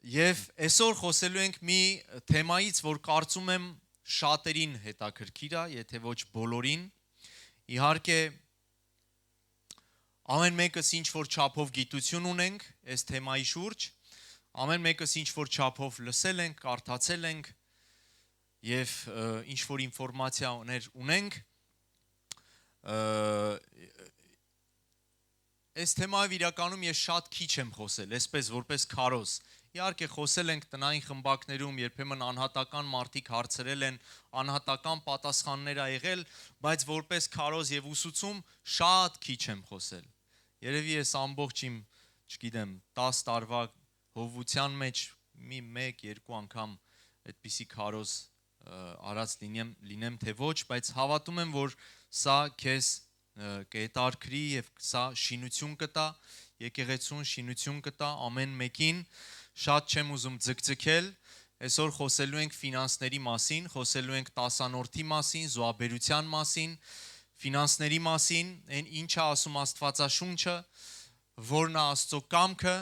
Եվ այսօր խոսելու ենք մի թեմայից, որ կարծում եմ շատերին հետաքրքիր է, եթե ոչ բոլորին։ Իհարկե, ամեն մեկս ինչ-որ չափով գիտություն ունենք այս թեմայի շուրջ, ամեն մեկս ինչ-որ չափով լսել ենք, կարդացել ենք եւ ինչ-որ ինֆորմացիաներ ունենք։ Այս թեմայով իրականում ես շատ քիչ եմ խոսել, այսպես որպես քարոզ։ Իհարկե խոսել ենք տնային խմբակներում, երբեմն անհատական մարդիկ հարցրել են, անհատական պատասխաններ ա եղել, բայց որպես քարոզ եւ ուսուցում շատ քիչ եմ խոսել։ Երևի ես ամբողջ իմ, չգիտեմ, 10 տարվա հովության մեջ մի 1-2 անգամ այդպիսի քարոզ արած լինեմ թե ոչ, բայց հավատում եմ, որ սա քեզ կհետաքրքրի եւ սա շինություն կտա, եկեղեցուն շինություն կտա ամեն մեկին, շատ չեմ ուզում ձգձգել, այսօր խոսելու ենք ֆինանսների մասին, խոսելու ենք տասանորդի մասին, զոհաբերության մասին, ֆինանսների մասին, այն ինչ է ասում Աստվածաշունչը, որն է Աստծո կամքը,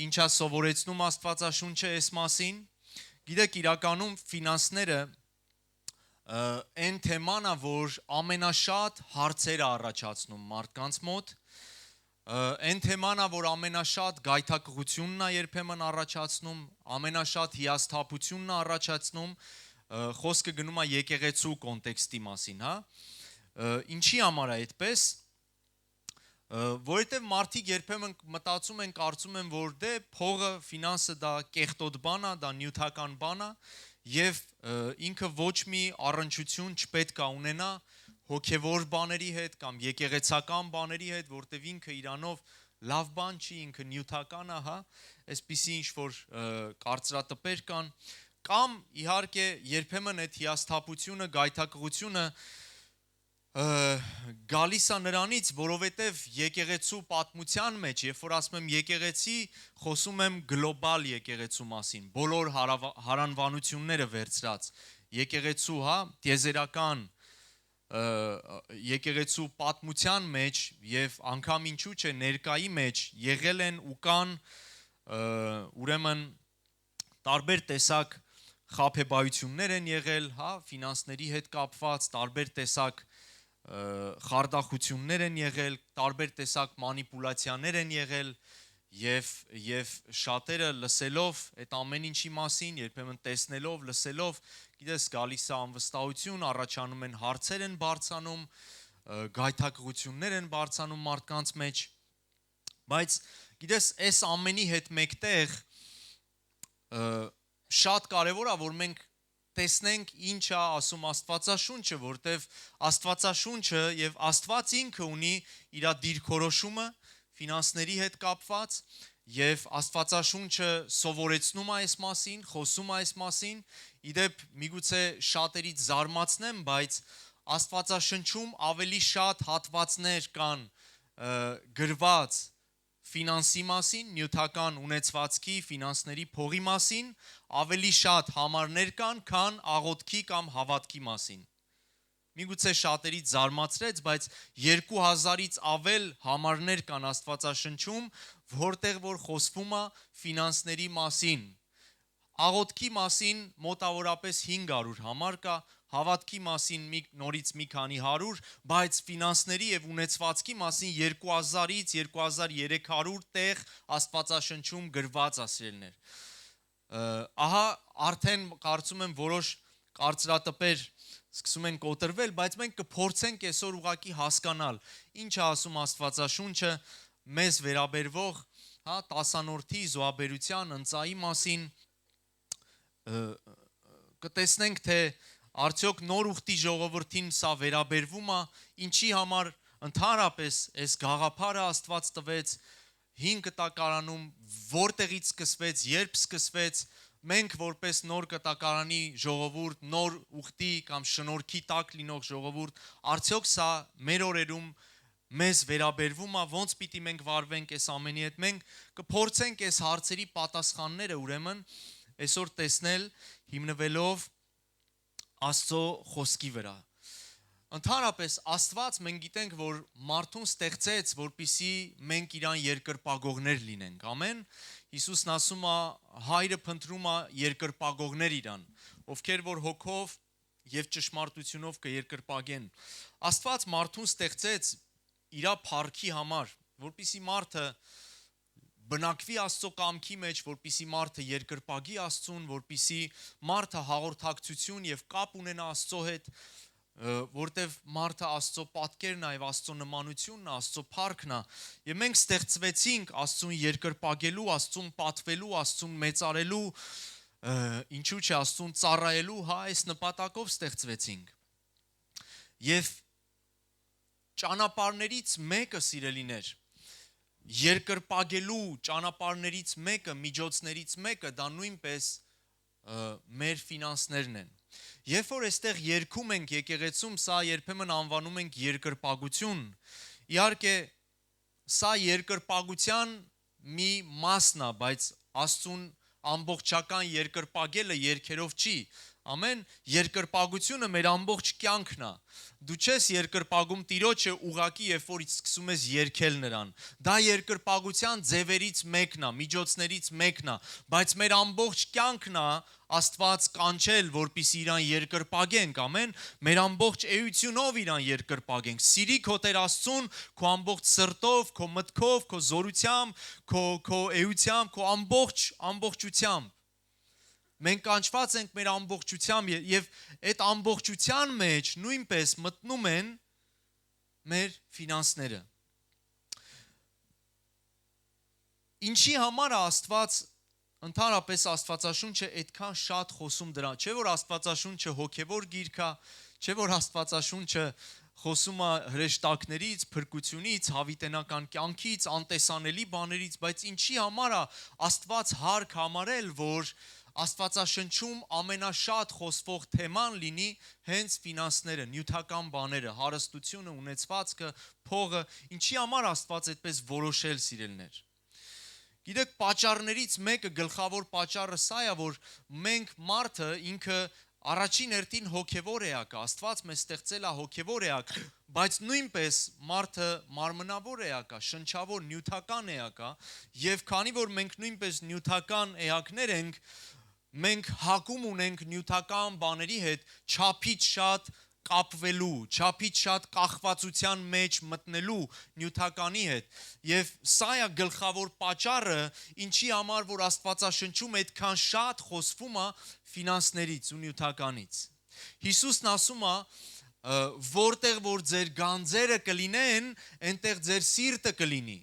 ինչ է սովորեցնում Աստվածաշունչը այս մասին։ Գիտեք, իրականում ֆինանսները այն թեման է, որ ամենաշատ հարցերը առաջացնում մարդկանց մոտ, այն թեման է, որ ամենաշատ գայթակղությունն է երբեմն առաջացնում, ամենաշատ հիասթափությունն է առաջացնում, խոսքը գնում է եկեղեցու կոնտեքստի մասին, հա։ Ինչի համար է այդպես, որովհետև մարդիկ երբեմն մտածում են, կարծում են, որ դե փողը, ֆինանսը դա կեղտոտ բան է, դա նյութական բան է, եւ ինքը ոչ մի առնչություն չպետք է ունենա հոգևոր բաների հետ կամ եկեղեցական բաների հետ, որտեվ ինքը իրանով լավ բան չի, ինքը նյութական է, հա, այսպիսի ինչ-որ կարծրատիպեր կան, կամ իհարկե երբեմն այդ հիասթափությունը, գայթակղությունը գալիս է նրանից, որովհետև եկեղեցու պատմության մեջ, երբ որ ասում եմ եկեղեցի, խոսում եմ գլոբալ եկեղեցու մասին, բոլոր հարանվանությունները վերցրած, եկեղեցու, հա, տիեզերական եկեղեցու պատմության մեջ եւ անգամ ինչու՞ չէ ներկայի մեջ եղել են ու կան ուրեմն տարբեր տեսակ խաբեբայություններ են եղել, հա, ֆինանսների հետ կապված, տարբեր տեսակ խարդախություններ են եղել, տարբեր տեսակ մանիպուլյացիաներ են եղել եւ շատերը լսելով այդ ամեն ինչի մասին, երբեմն տեսնելով, լսելով, գիտես, գալիս է անվստահություն, առաջանում են հարցեր են բարձանում, գայթակղություններ են բարձանում մարդկանց մեջ, բայց գիտես, այս ամենի հետ մեկտեղ շատ կարևոր է, որ մենք տեսնենք ինչ է ասում Աստվածաշունչը, որտեվ Աստվածաշունչը եւ Աստված ինքը ունի իր դիրքորոշումը ֆինանսների հետ կապված եւ Աստվածաշունչը սովորեցնում է այս մասին, խոսում է այս մասին, իդեպ միգուցե շատերից զարմացնեմ, բայց Աստվածաշնչում ավելի շատ հատվածներ կան գրված ֆինանսի մասին, նյութական ունեցվածքի, ֆինանսների փողի մասին, ավելի շատ համարներ կան, քան աղոթքի կամ հավատքի մասին։ Միգուցե շատերից զարմացրեց, բայց 2000-ից ավել համարներ կան Աստվածաշնչում, որտեղ որ խոսվում է ֆինանսների մասին։ Աղոթքի մասին մոտավորապես 500 համար կա, հավատքի մասին նորից մի քանի 100, բայց ֆինանսների եւ ունեցվածքի մասին 2000-ից 2300 տեղ Աստվածաշնչում գրված է սիրելիներ։ Ահա արդեն կարծում եմ որոշ կարծրատիպեր սկսում են կոտրվել, բայց մենք կփորձենք այսօր ուղղակի հասկանալ, ինչ է ասում Աստվածաշունչը մեզ վերաբերվող, հա, տասանորդի զոհաբերության ընծայի մասին, կտեսնենք, թե արդյոք նոր ուխտի ժողովրդին սա վերաբերվում է, ինչի համար ընդհանրապես այս գաղափարը Աստված տվեց, 5 կտակարանում որտեղից սկսվեց, երբ սկսվեց, մենք որպես նոր կտակարանի ժողովուրդ, նոր ուխտի կամ շնորհքի տակ լինող ժողովուրդ, արդյոք սա մեր օրերում մեզ վերաբերվում է, ոնց պիտի մենք վարվենք այս ամենի հետ, մենք կփորձենք այս հարցերի պատասխանները ուրեմն այսօր տեսնել հիմնվելով Աստծո խոսքի վրա։ Ընդհանրապես Աստված մենք գիտենք, որ մարդուն ստեղծեց, որպեսզի մենք իրան երկրպագողներ լինենք, ամեն, Հիսուսն ասում է, հայրը փնտրում է երկրպագողներ իրան, ովքեր որ հոգով եւ ճշմարտությունով կերկրպագեն։ Աստված մարդուն ստեղծեց իր փառքի համար, որպեսզի մարդը բնակվի Աստծո կամքի մեջ, որպեսզի մարդը երկրպագի Աստծուն, որպեսզի մարդը հաղորդակցություն եւ կապ ունենա Աստծո հետ, որտեվ մարդը Աստծո պատկերն է եւ Աստծո նմանությունն է, Աստծո փառքն է, եւ մենք ստեղծվեցինք Աստծուն երկրպագելու, Աստծուն պատվելու, Աստծուն մեծարելու, ինչու՞ չէ Աստծուն ծառայելու, այս նպատակով ստեղծվեցինք։ Եվ ճանապարհներից մեկը, սիրելիներ, երկրպագելու ճանապարհներից մեկը, միջոցներից մեկը դա նույնպես մեր ֆինանսներն են։ Երբ որ այստեղ երգում ենք եկեղեցում, սա երբեմն անվանում ենք երկրպագություն, իհարկե սա երկրպագության մի մասն է, բայց Աստծուն ամբողջական երկրպագելը երգերով չի, ամեն երկրպագությունը մեր ամբողջ կյանքն է։ Դու չես երկրպագում Տիրոջը ուղակի, երբ որ սկսում ես երգել նրան։ Դա երկրպագության ձևերից մեկն է, միջոցներից մեկն է, բայց մեր ամբողջ կյանքն է Աստված կանչել, որպեսզի իրան երկրպագենք, ամեն, մեր ամբողջ էությունով իրան երկրպագենք։ Սիրի քո Տեր Աստծուն, քո ամբողջ սրտով, քո մտքով, քո զորությամբ, քո էությամբ, քո ամբողջությամբ։ Մենք կանչված ենք մեր ամբողջությամբ եւ այդ ամբողջության մեջ նույնպես մտնում են մեր ֆինանսները։ Ինչի համար է Աստված ընդհանրապես Աստվածաշունչը այդքան շատ խոսում դրան, չէ՞ որ Աստվածաշունչը հոգևոր գիրք է, չէ՞ որ Աստվածաշունչը խոսում է հրեշտակներից, փրկությունից, հավիտենական կյանքից, անտեսանելի բաներից, բայց ինչի համար է Աստված հարկ համարել, որ Աստվածաշնչում ամենաշատ խոսվող թեման լինի հենց ֆինանսները, նյութական բաները, հարստությունը, ունեցվածքը, փողը, ինչի համար Աստված այդպես որոշել, սիրելիներ։ Գիտեք, պատճառներից մեկը, գլխավոր պատճառը սա է, որ մենք մարդը ինքը առաջին հերթին հոգևոր էակ է, Աստված մեզ ստեղծել է հոգևոր էակ, բայց նույնպես մարդը մարմնավոր էակ է, շնչավոր, նյութական էակ է, եւ քանի որ մենք նույնպես նյութական էակներ ենք, մենք հակում ունենք նյութական բաների հետ չափից շատ կապվելու, չափից շատ կախվածության մեջ մտնելու նյութականի հետ։ Եվ սա է գլխավոր պատճառը, ինչի համար որ Աստվածաշնչում այդքան շատ խոսվում է ֆինանսներից ու նյութականից։ Հիսուսն ասում է, որտեղ որ ձեր գանձերը կլինեն, այնտեղ ձեր սիրտը կլինի։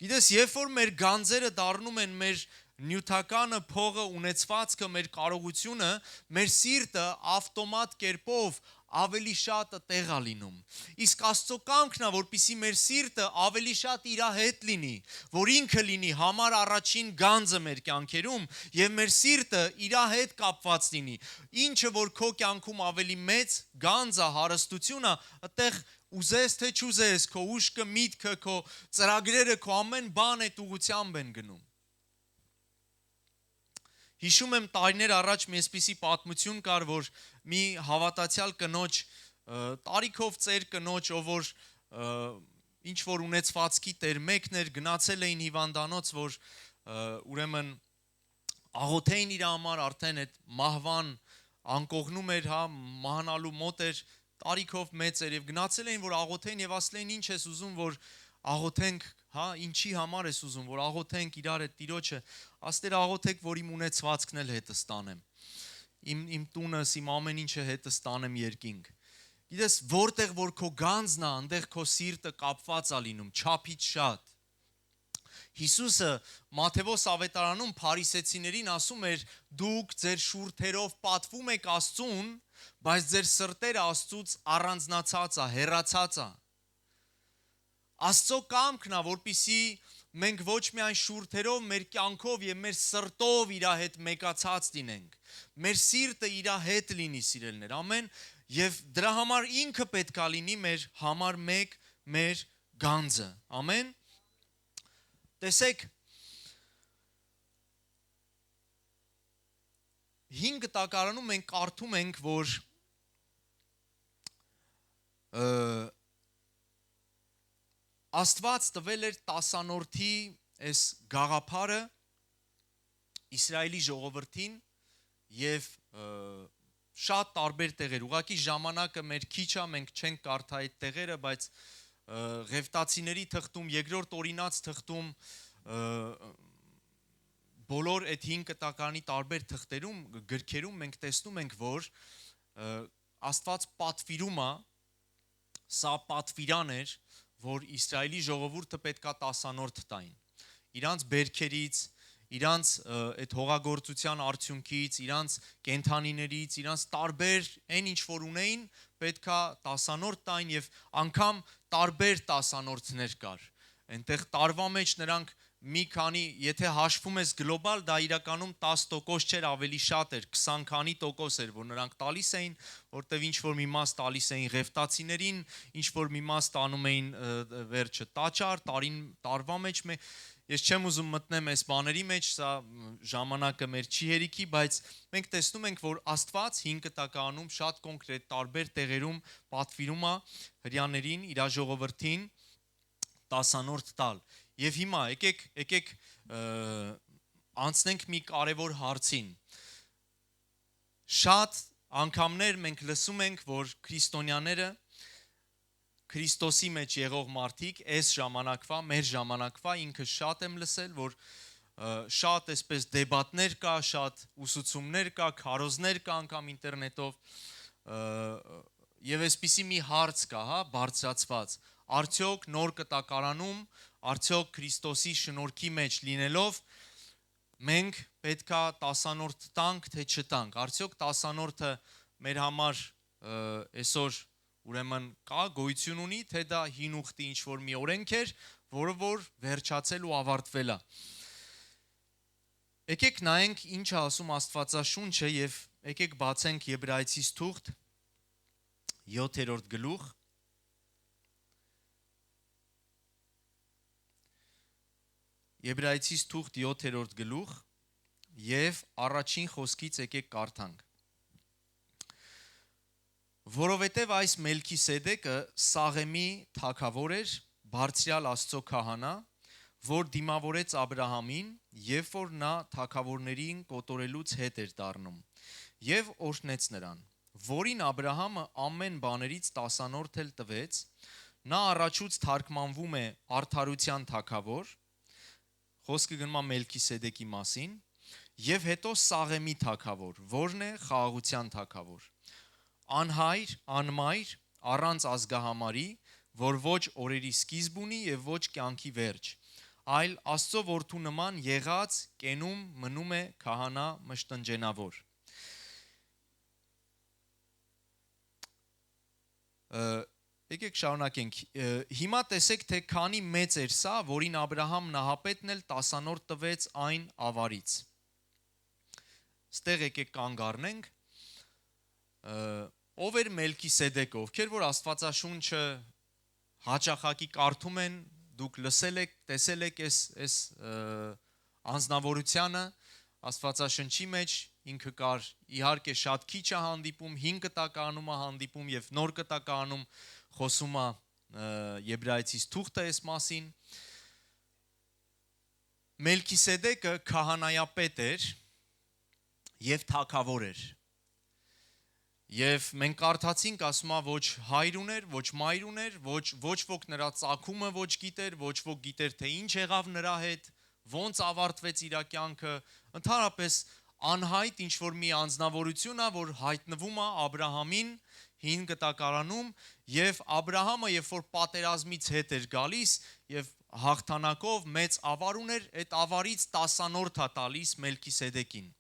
Գիտես, երբ որ մեր գանձերը դառնում են մեր նյութականը, փողը, ունեցվածքը, մեր կարողությունը, մեր սիրտը ավտոմատ կերպով ավելի շատ տեղ է լինում։ Իսկ Աստծո կամքն է, որպեսզի մեր սիրտը ավելի շատ իր հետ լինի, որ ինքը լինի համար առաջին գանձը մեր կյանքերում եւ մեր սիրտը իր հետ կապված լինի։ Ինչը որ քո կյանքում ավելի մեծ գանձ է, հարստություն է, այդտեղ ուզես թե չուզես, քո ուշքը, միտքը, քո ծրագրերը, քո ամեն բան այդ ուղղությամբ են գնում։ Հիշում եմ տարիներ առաջ մի այսպիսի պատմություն կար, որ մի հավատացյալ կնոջ, տարիքով ծեր կնոջ, ով որ ինչ որ ունեցվածքի տեր մեկն էր, գնացել էին հիվանդանոց, որ ուրեմն աղոթեին իր համար, արդեն այդ մահվան անկողնում էր, հա, մահանալու մոտ էր, տարիքով մեծ էր եւ գնացել էին, որ աղոթեին եւ ասել էին, ինչ ես ուզում, որ աղոթենք, հա, ինչի համար ես ուզում, որ աղոթենք իրար այդ Տիրոջը, աստեր աղոթեք, որ իմ ունեցվածքն էլ հետս տանեմ, իմ տունս, իմ ամեն ինչը հետս տանեմ երկինք։ Գիտես, որտեղ որ քո գանձն է, այնտեղ քո սիրտը կապված է լինում, չափից շատ։ Հիսուսը Մատթեոս ավետարանում փարիսեցիներին ասում էր, դուք ձեր շուրթերով պատվում եք Աստծուն, բայց ձեր սրտերը Աստծուց առանձնացած է, հեռացած է։ Աստծո կամքն է, որպեսզի մենք ոչ միայն շուրթերով, մեր կյանքով եւ մեր սրտով իր հետ մեկացած լինենք։ Մեր սիրտը իր հետ լինի, սիրելիներ, ամեն, եւ դրա համար ինքը պետք է լինի մեր համար մեկ մեր գանձը։ Ամեն։ Տեսեք, 5 տակարանում մենք կարդում ենք, որ Աստված տվել էր տասանորդի այս գաղափարը Իսրայելի ժողովրդին եւ շատ տարբեր տեղեր, ուղղակի ժամանակը մեր քիչ է, մենք չենք կարդա այդ տեղերը, բայց Ղևտացիների թղթում, երկրորդ օրինաց թղթում, բոլոր այդ 5 կտականի տարբեր թղթերում, գրքերում մենք տեսնում ենք, որ Աստված պատվիրում է, սա պատվիրան էր, որ Իսրայելի ժողովուրդը պետքա տասանորդ տային։ Իրանց բերքերից, իրանց այդ հողագործության արդյունքից, իրանց կենթանիներից, իրանց տարբեր այն ինչ որ ունեին, պետքա տասանորդ տային եւ անգամ տարբեր տասանորդներ կար։ Այնտեղ տարվա մեջ նրանք մի քանի, եթե հաշվում ես գլոբալ, դա իրականում 10% չէր, ավելի շատ էր, 20 քանի տոկոս էր, որ նրանք տալիս էին, որտեվ ինչ որ մի մաս տալիս էին ղևտացիներին, ինչ որ մի մաս տանում էին վերջը տաճար, տարվա մեջ Ես չեմ ուզում մտնեմ այս բաների մեջ, սա ժամանակը մեր չի հերիքի, բայց մենք տեսնում ենք, որ Աստված 5 կտականում շատ կոնկրետ տարբեր տեղերում պատվիրում է հրյաներին, իր ժողովրդին տասանորդ տալ։ Եվ հիմա եկեք անցնենք մի կարևոր հարցին։ Շատ անգամներ մենք լսում ենք, որ քրիստոնյաները Քրիստոսի մեջ եղող մարդիկ այս ժամանակվա, մեր ժամանակվա ինքը շատ եմ լսել, որ շատ այսպես դեբատներ կա, շատ ուսուցումներ կա, քարոզներ կա անգամ ինտերնետով եւ այսպիսի մի հարց կա, հա, բարձրացված։ Արդյոք նոր կտակարանում, արդյոք Քրիստոսի շնորհքի մեջ լինելով մենք պետքա տասանորդ տանք, թե չտանք։ Արդյոք տասանորդը մեր համար այսօր ուրեմն կա գոյություն ունի, թե դա հին ուխտի ինչ որ մի օրենք էր, որը որ վերջացել ու ավարտվել է։ Եկեք նայենք ինչ է ասում Աստվածաշունչը եւ եկեք բացենք Եբրայեցիս թուղթ 7-րդ գլուխ։ Եբրայեցիս թուղթ 7-րդ գլուխ եւ առաջին խոսքից եկեք կարդանք։ Որովհետև այս Մելքիսեդեկը Սաղեմի թագավոր էր, բարձրյալ Աստծո քահանա, որ դիմավորեց Աբրահամին, երբ որ նա թագավորներին կոտորելուց հետ էր դառնում, եւ օրհնեց նրան, որին Աբրահամը ամեն բաներից տասանորդ էլ տվեց, նա առաջուց թարգմանվում է արդարության թագավոր, խոսքը գնում է Մելքիսեդեկի մասին, եւ հետո Սաղեմի թագավոր, որն է խաղաղության թագավոր։ Անհայր, անմայր, առանց ազգահամարի, որ ոչ օրերի սկիզբ ունի եւ ոչ կյանքի վերջ, այլ Աստծո որդու նման եղած կենում մնում է քահանա մշտնջենավոր։ Եկեք շարունակենք։ Հիմա տեսեք, թե քանի մեծ էր սա, որին Աբրահամ նահապետն էլ տասանորդ տվեց այն ավարից։ Ստեղ եկեք կանգ առնենք։ Ով էր Մելքիսեդեկը, ովքեր որ Աստվածաշունչը հաճախակի կարդում են, դուք լսել եք, տեսել եք այս անձնավորությանը Աստվածաշնչի մեջ, ինքը կար իհարկե շատ քիչ է հանդիպում, 5 կտականում է հանդիպում եւ նոր կտականում խոսում է Եբրայեցիս թուղթը այս մասին։ Մելքիսեդեկը քահանայապետ էր եւ թագավոր էր։ Եվ մենք կարդացինք, ասում է ոչ հայր ուներ, ոչ մայր ուներ, ոչ ոք նրա ծագումը ոչ գիտեր, ոչ ոք գիտեր, թե ինչ եղավ նրա հետ, ոնց ավարտվեց իր կյանքը, ընդհանրապես անհայտ ինչ որ մի անձնավորություն է, որ հայտնվում է Աբրահամին 5 կտակարանում, եւ Աբրահամը, երբ որ պատերազմից հետ էր գալիս եւ հաղթանակով մեծ ավար ուներ, այդ ավարից տասանորդ է տալիս Մելքիսեդեկին։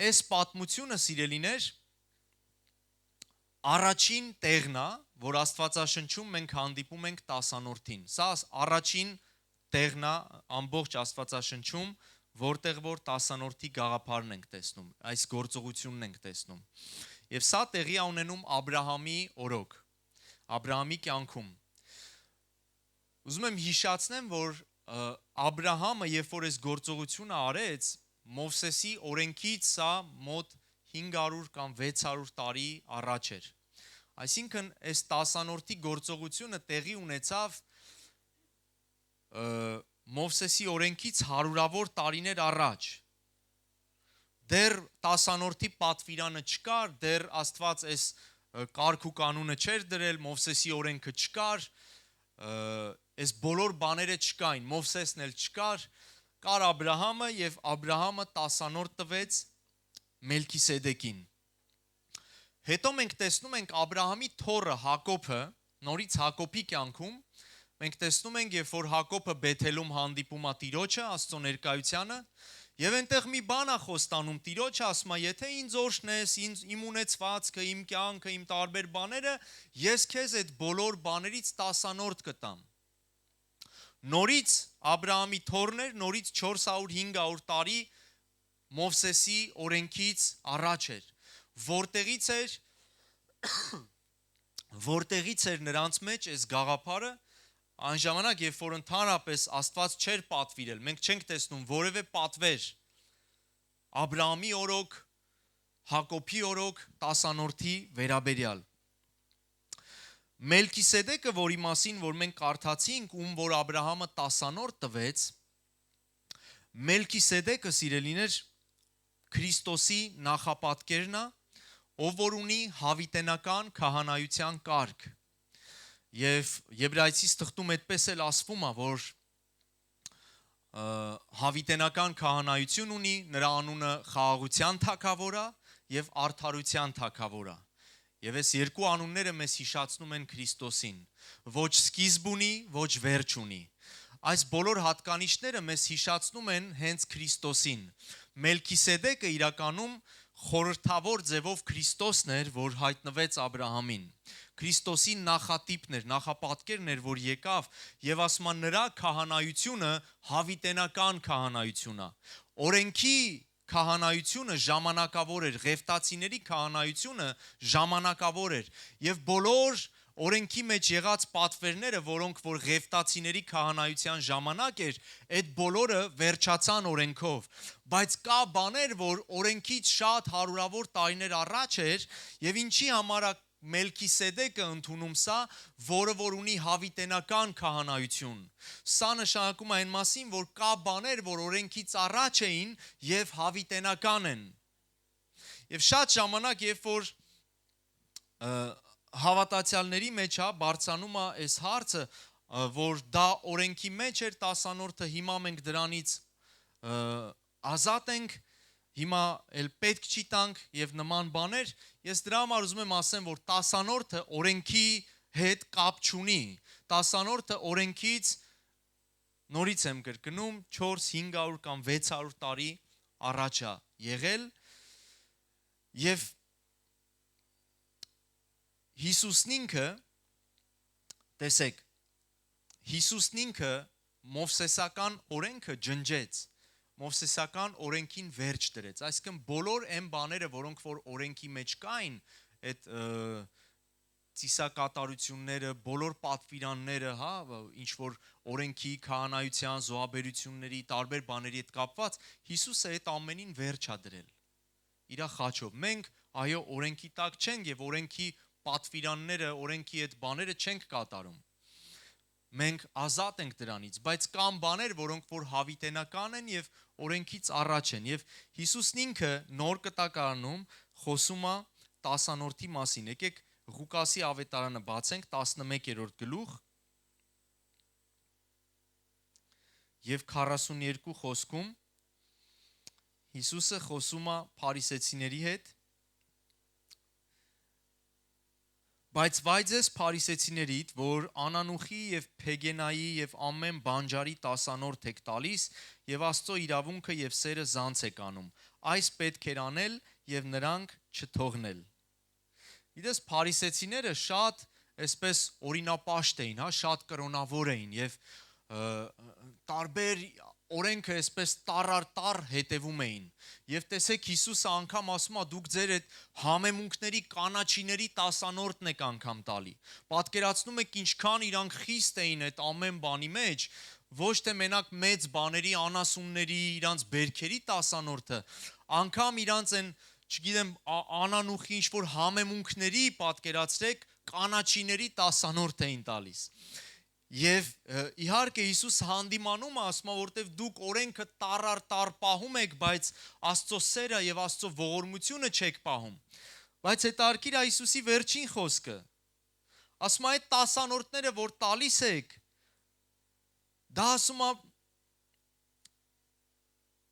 Այս պատմությունը, սիրելիներ, առաջին տեղն է, որ Աստվածաշնչում մենք հանդիպում ենք տասանորդին։ Սա առաջին տեղն է ամբողջ Աստվածաշնչում, որտեղ որ տասանորդի գաղափարն ենք տեսնում, այս գործողությունն ենք տեսնում։ Եվ սա տեղի է ունենում Աբրահամի օրոք, Աբրահամի կյանքում։ Ուզում եմ հիշեցնեմ, որ Աբրահամը, երբ որ այս գործողությունը արեց, Մովսեսի օրենքից սա մոտ 500 կամ 600 տարի առաջ էր։ Այսինքն այս 10-որդի գործողությունը տեղի ունեցավ Մովսեսի օրենքից հարյուրավոր տարիներ առաջ։ Դեռ 10-որդի պատվիրանը չկար, դեռ Աստված այս կարգ ու կանոնը չէր դրել, Մովսեսի օրենքը չկար, այս բոլոր բաները չկային, Մովսեսն էլ չկար, կար Աբրահամը եւ Աբրահամը 10-րդ տվեց Մելքիսեդեկին։ Հետո մենք տեսնում ենք Աբրահամի թոռը Հակոբը, նորից Հակոբի կյանքում, մենք տեսնում ենք, երբ որ Հակոբը Բեթելում հանդիպում է Տիրոջը, Աստծո ներկայությանը, եւ այնտեղ մի բան է խոստանում Տիրոջը, ասում է, եթե ինձ օրհնես, իմ ունեցվածքը, իմ կյանքը, իմ տարբեր բաները, ես քեզ այդ բոլոր բաներից 10-րդ կտամ։ Նորից Աբրահամի թոռն էր, նորից 400-500 տարի Մովսեսի օրենքից առաջ էր, որտեղից էր նրանց մեջ այս գաղափարը, այն ժամանակ, երբ որ ընդհանրապես Աստված չէր պատվիրել, մենք չենք տեսնում որևէ պատվեր Աբրահամի օրոք, Հակոբի օրոք 10-որդի վերաբերյալ։ Մելքիսեդեկը, որի մասին որ մենք կարդացինք, ում որ Աբրահամը 10-րդ տվեց, Մելքիսեդեկը, սիրելիներ, Քրիստոսի նախապատկերն է, ով որ ունի հավիտենական քահանայության կարգ։ Եվ Եբրայեցիս թղթում այդպես էլ ասվում է, որ հավիտենական քահանայություն ունի, նրա անունը խաղաղության թագավոր է եւ արդարության թագավոր է։ Եվ այս երկու անունները մեզ հիշեցնում են Քրիստոսին։ Ոչ սկիզբ ունի, ոչ վերջ ունի։ Այս բոլոր հատկանիշները մեզ հիշեցնում են հենց Քրիստոսին։ Մելքիսեդեկը իրականում խորհրդավոր ձևով Քրիստոսն էր, որ հայտնվեց Աբրահամին։ Քրիստոսի նախատիպն էր, նախապատկերն էր, որ եկավ եւ ասում է նրա քահանայությունը հավիտենական քահանայություն է։ Օրենքի քահանայությունը ժամանակավոր էր, Ղևտացիների քահանայությունը ժամանակավոր էր եւ բոլոր օրենքի մեջ եղած պատվերները, որոնք որ Ղևտացիների քահանայության ժամանակ էր, այդ բոլորը վերջացան օրենքով, բայց կա բաներ, որ օրենքից շատ հարյուրավոր տարիներ առաջ էր եւ ինչի համար է Մելքիսեդեկը ընդունում սա, որը որ ունի հավիտենական քահանայություն։ Սա նշանակում է այն մասին, որ կա բաներ, որ օրենքից առաջ էին եւ հավիտենական են։ Եվ շատ ժամանակ, երբ որ հավատացյալների մեջ է բարձանում է այս հարցը, որ դա օրենքի մեջ էր 10-րդը, հիմա մենք դրանից ազատ ենք, հիմա էլ պետք չի տանք եւ նման բաներ, ես դրա համար ուզում եմ ասեմ, որ 10-րդը օրենքի հետ կապ չունի։ 10-րդը օրենքից, նորից եմ կրկնում, 400-500 կամ 600 տարի առաջ է եղել եւ Հիսուսն ինքը, տեսեք, Հիսուսն ինքը Մովսեսական օրենքը ջնջեց, Մովսեսական օրենքին վերջ դրեց, այսինքն բոլոր այն բաները, որոնք որ օրենքի մեջ կային, այդ ծիսակատարությունները, բոլոր պատվիրանները, հա, ինչ որ օրենքի, քահանայության, զոհաբերությունների, տարբեր բաների հետ կապված, Հիսուսը այդ ամենին վերջ է դրել։ Իր խաչով։ Մենք այո օրենքի տակ չենք եւ օրենքի պատվիրանները, օրենքի այդ բաները չենք կատարում։ Մենք ազատ ենք դրանից, բայց կան բաներ, որոնք որ հավիտենական են եւ օրենքից առաջ են։ Եվ Հիսուսն ինքը նոր կտակարանում խոսում է 10-րդի մասին։ Եկեք Ղուկասի ավետարանը բացենք 11-րդ գլուխ եւ 42 խոսքում Հիսուսը խոսում է փարիսեցիների հետ։ Բայց վայ ձեզ փարիսեցիներիդ, որ անանուխի եւ փեգենայի եւ ամեն բանջարի 10-րդ եք տալիս եւ Աստծո իրավունքը եւ սերը զանց եք անում։ Այս պետք էր անել եւ նրանք չթողնել։ Գիտես, փարիսեցիները շատ այսպես օրինապաշտ էին, հա, շատ կրոնավոր էին եւ տարբեր օրենքը այսպես տառ հետևում էին։ Եվ տեսեք Հիսուսը անգամ ասում է դուք ձեր այդ համեմունքների կանաչիների 10-րդն եք անգամ տալի։ Պատկերացնում եք ինչքան իրանք խիստ էին այդ ամեն բանի մեջ, ոչ թե մենակ մեծ բաների, անասունների, իրանց բերքերի 10-րդը, անգամ իրանց են, չգիտեմ, անանուխի ինչ որ համեմունքների պատկերացրեք կանաչիների 10-րդ էին տալիս։ Եվ իհարկե Հիսուս հանդիմանում է, ասում է, որտեվ դուք օրենքը տառ պահում եք, բայց Աստծո սերը եւ Աստծո ողորմությունը չեք պահում։ Բայց հետարքիր է Հիսուսի վերջին խոսքը։ Ասում է, այդ 10-րդները, որ տալիս եք, դա ասում է,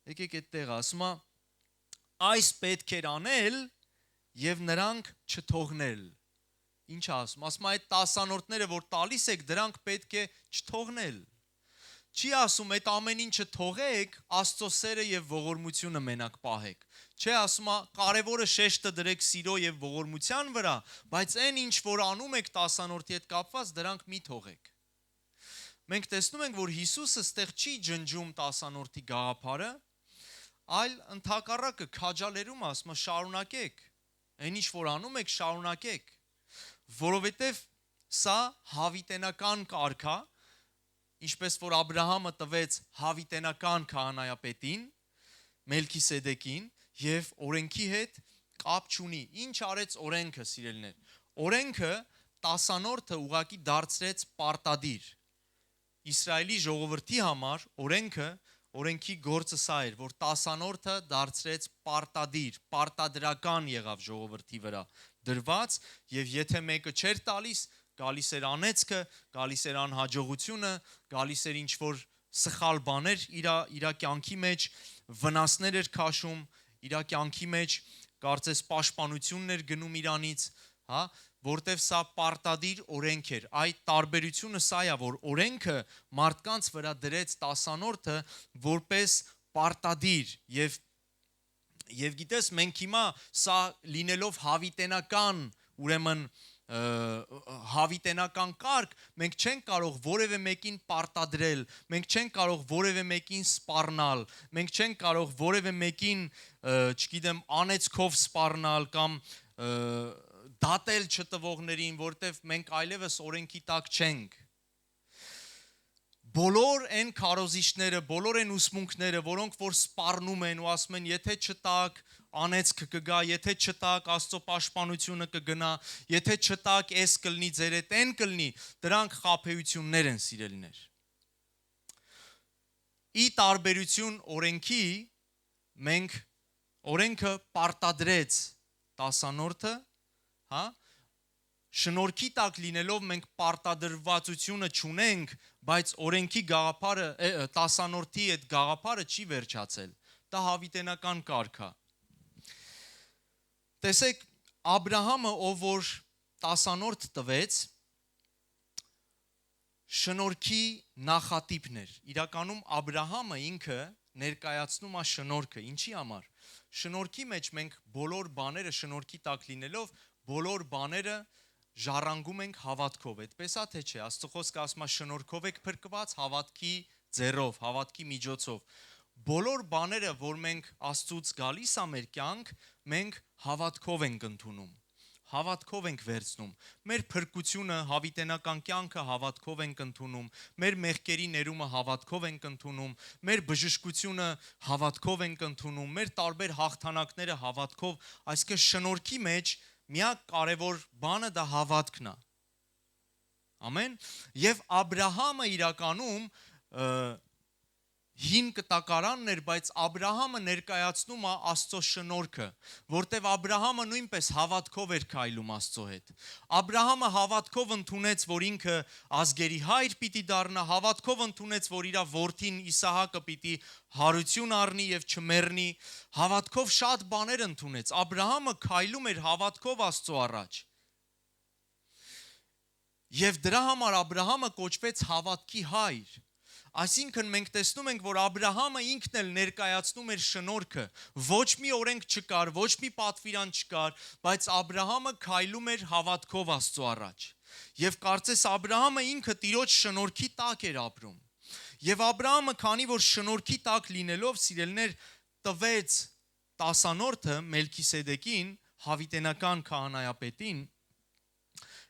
եկեք այդտեղ, ասում է, այս պետք էր անել եւ նրանք չթողնել։ Ինչ ասում, ասում է, այդ 10-րդները, որ տալիս եք, դրանք պետք է չթողնել։ Չի ասում, այդ ամեն ինչը թողեք, Աստծո սերը եւ ողորմությունը մենակ պահեք։ Չէ, ասում է, կարևորը շեշտը դրեք սիրո եւ ողորմության վրա, բայց այն ինչ որ անում եք 10-րդի հետ կապված, դրանք մի թողեք։ Մենք տեսնում ենք, որ Հիսուսը ստեղ չի ջնջում 10-րդի գաղափարը, այլ ընդհակառակը քաջալերում, ասում է, շարունակեք։ Այն ինչ որ անում եք, շարունակեք։ Որովհետև սա հավիտենական կարգ է, ինչպես որ Աբրահամը տվեց հավիտենական քահանայապետին, Մելքիսեդեկին, եւ օրենքի հետ կապ չունի։ Ինչ արեց օրենքը, սիրելիներ։ Օրենքը 10-րդը ուղղակի դարձրեց պարտադիր։ Իսրայելի ժողովրդի համար օրենքի գործը սա էր, որ 10-րդը դարձրեց պարտադիր, պարտադրական եղավ ժողովրդի վրա դրված, եւ եթե մեկը չէր տալիս, գալիս էր անեծքը, գալիս էր անհաջողությունը, գալիս էր ինչ որ սխալ բաներ իր կյանքի մեջ, վնասներ էր քաշում իր կյանքի մեջ, կարծես պաշտպանություններ գնում իրանից, հա, որտեվ սա պարտադիր օրենք էր։ Այդ տարբերությունը սա է, որ օրենքը մարդկանց վրա դրեց 10-րդը որպես պարտադիր եւ գիտես, մենք հիմա սա լինելով հավիտենական, ուրեմն հավիտենական կարգ, մենք չենք կարող որևէ մեկին պարտադրել, մենք չենք կարող որևէ մեկին սպառնալ, մենք չենք կարող որևէ մեկին, չգիտեմ, անեծքով սպառնալ կամ դատել չտվողներին, որտեվ մենք այլևս օրենքի տակ չենք։ Բոլոր այն քարոզիչները, բոլոր այն ուսմունքները, որոնք որ սպառնում են ու ասում են, եթե չտակ, անեծք կգա, եթե չտակ, Աստծո պաշտպանությունը կգնա, եթե չտակ, էս կլինի, ձեր հետ այն կլինի, դրանք խաբեություններ են, սիրելիներ։ Ի տարբերություն օրենքի, մենք օրենքը պարտադրեց 10-րդը, հա, շնորհքի տակ լինելով մենք պարտադրվածությունը չունենք, բայց օրենքի գաղափարը 10-րդի այդ գաղափարը չի վերջացել։ Դա հավիտենական կարգ է։ Տեսեք, Աբրահամը, ով որ 10-րդ տվեց, շնորհքի նախատիպն էր։ Իրականում Աբրահամը ինքը ներկայացնում է շնորհքը։ Ինչի համար։ Շնորհքի մեջ մենք բոլոր բաները շնորհքի տակ լինելով, բոլոր բաները ժառանգում ենք հավատքով, այդպես է թե չէ, Աստծո խոսքը ասում է շնորհքով եք փրկված հավատքի ձեռով, հավատքի միջոցով։ Բոլոր բաները, որ մենք Աստծուց գալիս է մեր կյանք, մենք հավատքով ենք ընդունում, հավատքով ենք վերցնում։ Մեր փրկությունը, հավիտենական կյանքը հավատքով ենք ընդունում, մեր մեղքերի ներումը հավատքով ենք ընդունում, մեր բժշկությունը հավատքով ենք ընդունում, մեր տարբեր հաղթանակները հավատքով, այսինքն շնորհքի մեջ միակ կարևոր բանը դա հավատքն է։ Ամեն։ Եվ Աբրահամը իրականում հին կտակարանն էր, բայց Աբրահամը ներկայացնում է Աստծո շնորհքը, որտեվ Աբրահամը նույնպես հավատքով էր քայլում Աստծո հետ։ Աբրահամը հավատքով ընդունեց, որ ինքը ազգերի հայր պիտի դառնա, հավատքով ընդունեց, որ իր որդին Իսահակը պիտի հարություն առնի եւ չմեռնի, հավատքով շատ բաներ ընդունեց։ Աբրահամը քայլում էր հավատքով Աստծո առաջ։ Եվ դրա համար Աբրահամը կոչվեց հավատքի հայր։ Այսինքն մենք տեսնում ենք, որ Աբրահամը ինքն էլ ներկայացնում էր շնորհքը, ոչ մի օրենք չկար, ոչ մի պատվիրան չկար, բայց Աբրահամը քայլում էր հավատքով Աստծո առաջ։ Եվ կարծես Աբրահամը ինքը Տիրոջ շնորհքի տակ էր ապրում։ Եվ Աբրահամը, քանի որ շնորհքի տակ լինելով, սիրելիներ, տվեց 10-րդը Մելքիսեդեկին, հավիտենական քահանայապետին,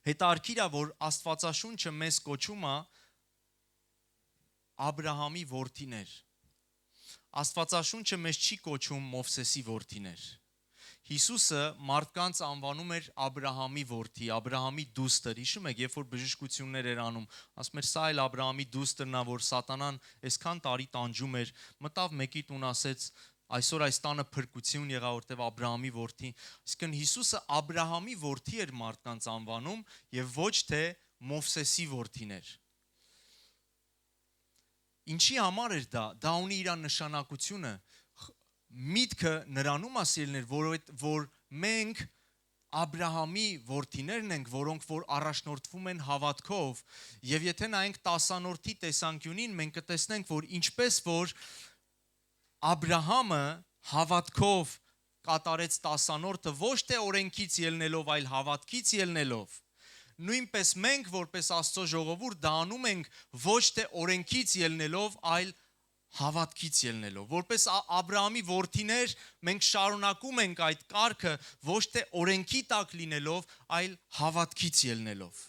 հետարքիր է, որ Աստվածաշունչը մեզ կոչում է Աբրահամի որդիներ։ Աստվածաշունչը մեզ չի կոչում Մովսեսի որդիներ։ Հիսուսը մարդկանց անվանում էր Աբրահամի որդի, Աբրահամի դուստր։ Հիշում եք, երբ որ բժշկություններ էր անում, ասում էր սա էլ Աբրահամի դուստրն է, որ սատանան այսքան տարի տանջում էր, մտավ մեկի տուն, ասեց այսօր այս տանը փրկություն եղա, որտեվ Աբրահամի որդի։ Այսինքն Հիսուսը Աբրահամի որդի էր մարդկանց անվանում եւ ոչ թե Մովսեսի որդին էր։ Ինչի համար էր դա։ Դա ունի իր նշանակությունը։ Միտքը նրանում է սիրելիներ, որ մենք Աբրահամի որդիներն ենք, որոնք որ առաջնորդվում են հավատքով, եւ եթե նայենք 10-որդի տեսանկյունին, մենք կտեսնենք, որ ինչպես որ Աբրահամը հավատքով կատարեց 10-որդը ոչ թե օրենքից ելնելով, այլ հավատքից ելնելով, նույնպես մենք որպես Աստծո ժողովուրդ դա անում ենք ոչ թե օրենքից ելնելով, այլ հավատքից ելնելով, որպես Աբրահամի որդիներ մենք շարունակում ենք այդ կարգը ոչ թե օրենքի տակ լինելով, այլ հավատքից ելնելով։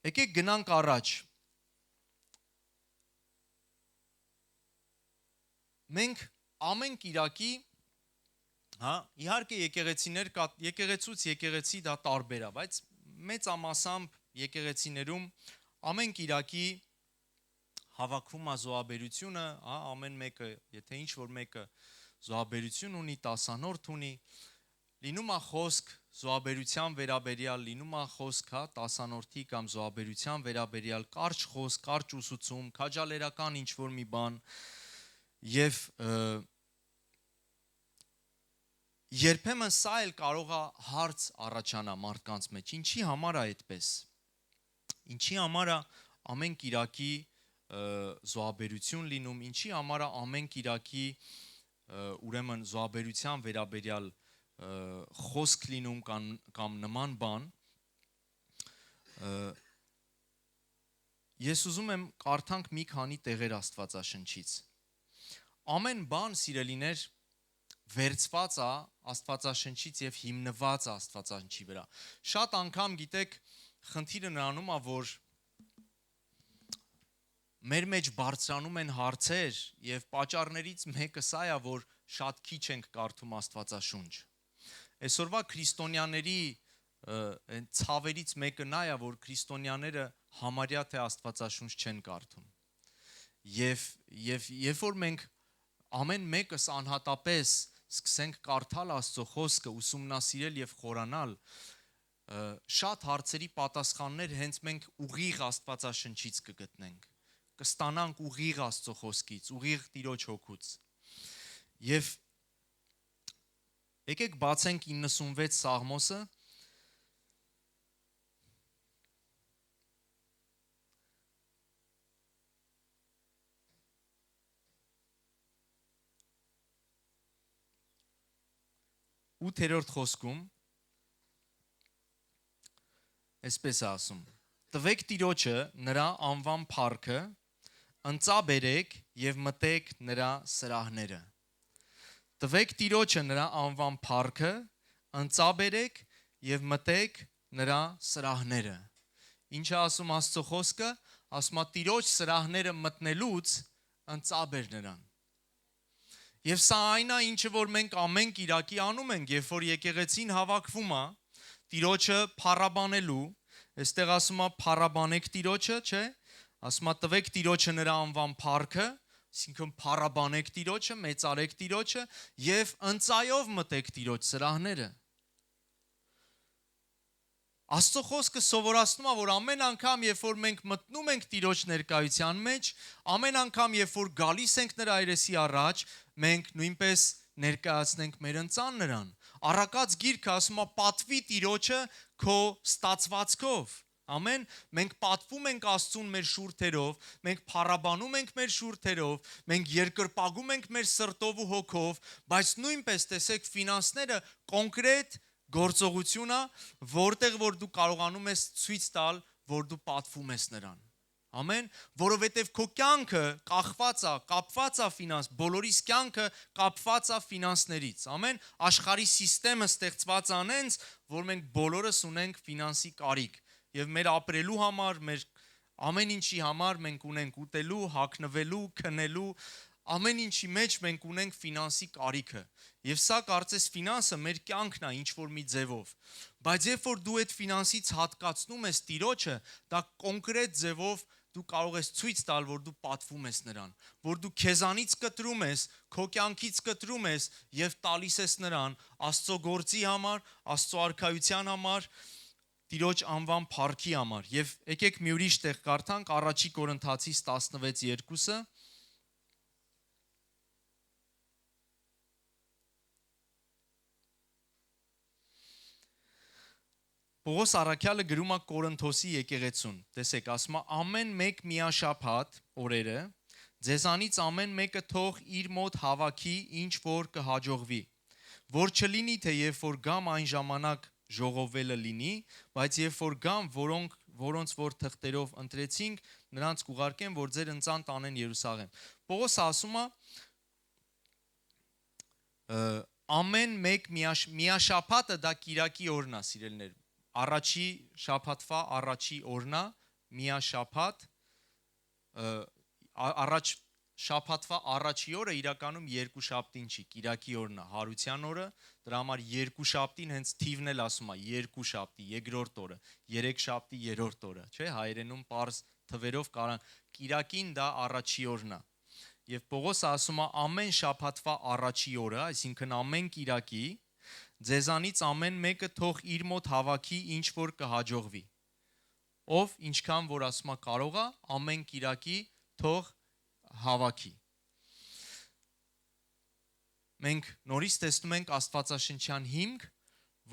Եկեք գնանք առաջ։ Մենք ամեն Կիրակի, իհարկե եկեղեցուց եկեղեցի դա տարբեր է, բայց մեծամասամբ եկեղեցիներում ամեն Կիրակի հավաքվում է զոհաբերությունը, ամեն մեկը, եթե ինչ որ մեկը զոհաբերություն ունի, 10-րդ ունի, լինում է խոսք զոհաբերության վերաբերյալ, լինում է խոսք 10-րդի կամ զոհաբերության վերաբերյալ, կարճ խոսք, կարճ ուսուցում, քաջալերական ինչ որ մի բան, եւ երբեմն սա էլ կարող է հարց առաջանա մարդկանց մեջ, ինչի համար է այդպես։ Ինչի համար է ամեն Կիրակի զոհաբերություն լինում, ինչի համար է ամեն Կիրակի ուրեմն զոհաբերության վերաբերյալ խոսք լինում կամ նման բան։ Ես ուզում եմ կարդանք մի քանի տեղեր Աստվածաշնչից։ Ամեն բան, սիրելիներ, վերցված է Աստվածաշնչից եւ հիմնված է Աստվածաշնչի վրա։ Շատ անգամ գիտեք, խնդիրը նրանում է, որ մեր մեջ բարձրանում են հարցեր եւ պատճառներից մեկը սա է, որ շատ քիչ ենք կարդում Աստվածաշունչ։ Այսօրվա քրիստոնյաների ցավերից մեկը նա է, որ քրիստոնյաները համարյա թե Աստվածաշունչ չեն կարդում։ Եվ երբ որ մենք ամեն մեկս անհատապես սկսենք կարդալ Աստծո խոսքը, ուսումնասիրել եւ խորանալ, շատ հարցերի պատասխաններ հենց մենք ուղիղ Աստվածաշնչից կգտնենք, կստանանք ուղիղ Աստծո խոսքից, ուղիղ Տիրոջ հոգուց։ Եվ եկեք բացենք 96 Սաղմոսը, ութերորդ խոսքում այսպես է ասում. տվեք Տիրոջը նրա անվան փառքը, ընծաբերեք եւ մտեք նրա սրահները։ Տվեք Տիրոջը նրա անվան փառքը, ընծաբերեք եւ մտեք նրա սրահները։ Ինչ է ասում Աստծո խոսքը, ասում է Տիրոջ սրահները մտնելուց ընծաբեր նրան։ Եվ սա այն է, ինչը որ մենք ամեն Կիրակի անում ենք, երբ որ եկեղեցին հավաքվում է Տիրոջը փառաբանելու, այստեղ ասում է փառաբանեք Տիրոջը, չէ՞, ասում է տվեք Տիրոջը նրա անվան փառքը, այսինքն փառաբանեք Տիրոջը, մեծարեք Տիրոջը եւ ընծայով մտեք Տիրոջ սրահները։ Աստծո խոսքը սովորացնում է, որ ամեն անգամ, երբ որ մենք մտնում ենք Տիրոջ ներկայության մեջ, ամեն անգամ, երբ որ գալիս ենք նրա այրեսի առաջ, մենք նույնպես ներկայացնենք մեր ընծան նրան։ Առակաց գիրքը ասում է պատվի Տիրոջը քո ստացվածքով։ Ամեն, մենք պատվում ենք Աստծուն մեր շուրթերով, մենք փառաբանում ենք մեր շուրթերով, մենք երկրպագում ենք մեր սրտով ու հոգով, բայց նույնպես տեսեք ֆինանսները կոնկրետ գործողություն է, որտեղ որ դու կարողանում ես ցույց տալ, որ դու պատվում ես նրան։ Ամեն, որովհետև քո կյանքը կախված է, կապված է ֆինանս, բոլորիս կյանքը կապված է ֆինանսներից։ Ամեն, աշխարհի համակարգը ստեղծված անենց, որ մենք բոլորս ունենք ֆինանսի կարիք, եւ մեր ապրելու համար, մեր ամեն ինչի համար մենք ունենք ուտելու, հագնվելու, քնելու, ամեն ինչի մեջ մենք ունենք ֆինանսի կարիքը։ Եվ սա կարծես ֆինանսը մեր կյանքն է ինչ որ մի ձևով։ Բայց երբ որ դու այդ ֆինանսից հատկացնում ես Տիրոջը, դա կոնկրետ ձևով դու կարող ես ցույց տալ, որ դու պատվում ես նրան, որ դու քեզանից կտրում ես, քո կյանքից կտրում ես եւ տալիս ես նրան Աստծո գործի համար, Աստծո արքայության համար, Տիրոջ անվան փառքի համար։ Եվ եկեք մի ուրիշ տեղ կարդանք Առաջի Կորինթացիս 16:2-ը։ Պողոս առաքյալը գրում է Կորինթոսի եկեղեցուն։ Տեսեք, ասում է ամեն մեկ միաշաբաթ օրերը ձեզանից ամեն մեկը թող իր մոտ հավաքի ինչ որ կհաջողվի։ Որ չլինի թե երբ որ գամ այն ժամանակ ժողովելը լինի, բայց երբ որ գամ, որոնց որ թղթերով ընտրեցինք, նրանց կուղարկեմ, որ ձեր ընծան տանեն Երուսաղեմ։ Պողոսը ասում է ամեն մեկ միաշաբաթը դա կիրակի օրն է, սիրելիներ։ Առաջի շաբաթվա առաջի օրն է, միաշաբաթ, առաջ շաբաթվա առաջի օրը իրականում երկուշաբթին չի, կիրակի օրն է, հարության օրը, դրա համար երկուշաբթին հենց թիվն էլ ասում է, երկուշաբթի, երկրորդ օրը, երեքշաբթի, երրորդ օրը, չէ՞, հայերենում պարզ թվերով կարան, կիրակին դա առաջի օրն է։ Եվ Պողոսը ասում է ամեն շաբաթվա առաջի օրը, այսինքն ամեն կիրակի, ձեզանից ամեն մեկը թող իր մոտ հավաքի ինչ որ կհաջողվի։ Ով ինչքան որ ասում է կարող է, ամեն կիրակի թող հավաքի։ Մենք նորից տեսնում ենք Աստվածաշնչյան հիմք,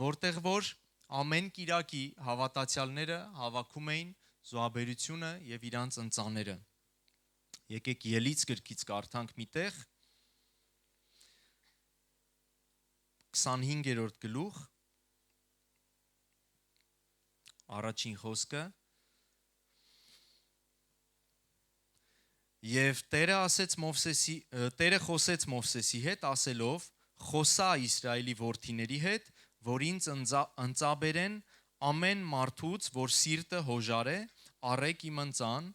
որտեղ որ ամեն կիրակի հավատացյալները հավաքում էին զոհաբերությունը եւ իրանց ընծաները։ Եկեք Ելից գրքից կարդանք մի տեղ 25-րդ գլուխ առաջին խոսքը Եվ Տերը խոսեց Մովսեսի հետ ասելով խոսա Իսրայելի որդիների հետ, որ ինձ ընծաբերեն ամեն մարդուց, որ սիրտը հոժար է, առեք իմ ընծան